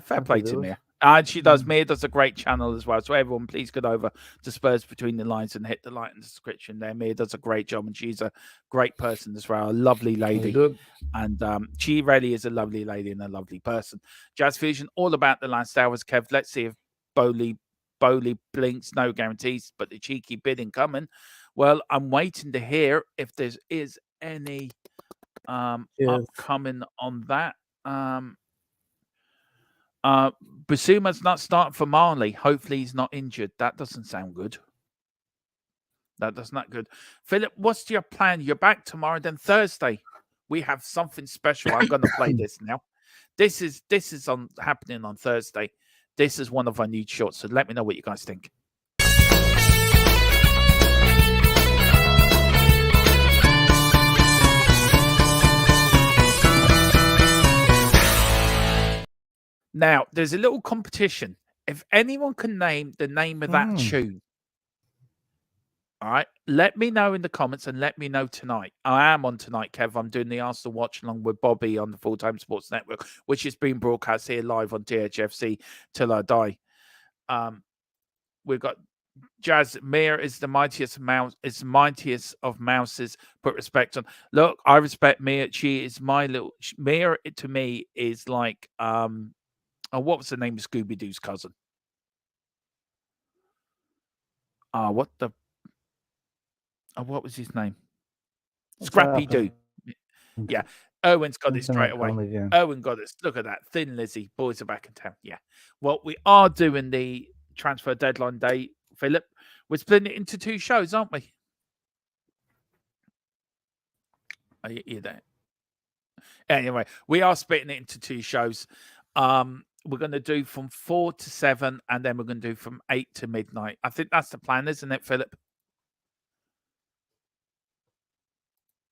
Fair play to Mia. And she does. Mia does a great channel as well. So everyone, please get over to Spurs Between the Lines and hit the like and description there. Mia does a great job, and she's a great person as well. A lovely lady, and she really is a lovely lady and a lovely person. Jazz Fusion, all about the last hours. Kev, let's see if Bowley blinks. No guarantees, but the cheeky bidding coming. Well, I'm waiting to hear if there is any upcoming on that. Basuma's not starting for Marley. Hopefully he's not injured. That doesn't sound good. That's not good. Philip, what's your plan? You're back tomorrow, then Thursday. We have something special. I'm going to play this now. This is happening on Thursday. This is one of our new shorts. So let me know what you guys think. Now, there's a little competition. If anyone can name the name of that tune, all right, let me know in the comments and let me know tonight. I am on tonight, Kev. I'm doing the Arsenal Watch along with Bobby on the Full Time Sports Network, which is being broadcast here live on Thfc till I die. We've got Jazz. Mia is the mightiest mouse. It's the mightiest of mouses. Put respect on. Look, I respect Mia. She is my little. Mia to me is like what was the name of Scooby-Doo's cousin? What was his name? Scrappy-Doo. Yeah. Owen's got it straight away. Owen got it. Look at that. Thin Lizzy. Boys are back in town. Yeah. Well, we are doing the transfer deadline day, Philip. We're splitting it into 2 shows, aren't we? Are you there? Anyway, we are splitting it into 2 shows. We're going to do from 4 to 7, and then we're going to do from 8 to midnight. I think that's the plan, isn't it, Philip?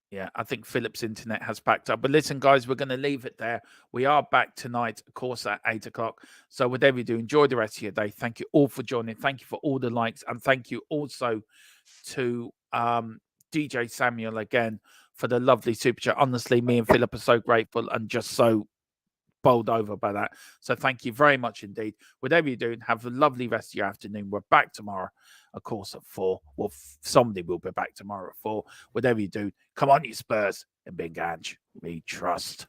Yeah, I think Philip's internet has backed up. But listen, guys, we're going to leave it there. We are back tonight, of course, at 8 o'clock. So whatever you do, enjoy the rest of your day. Thank you all for joining. Thank you for all the likes. And thank you also to DJ Samuel again for the lovely super chat. Honestly, me and Philip are so grateful and just so bowled over by that. So thank you very much indeed. Whatever you're doing, have a lovely rest of your afternoon. We're back tomorrow, of course, at 4. Well, somebody will be back tomorrow at 4. Whatever you do, come on, you Spurs, and Big Ange, we trust.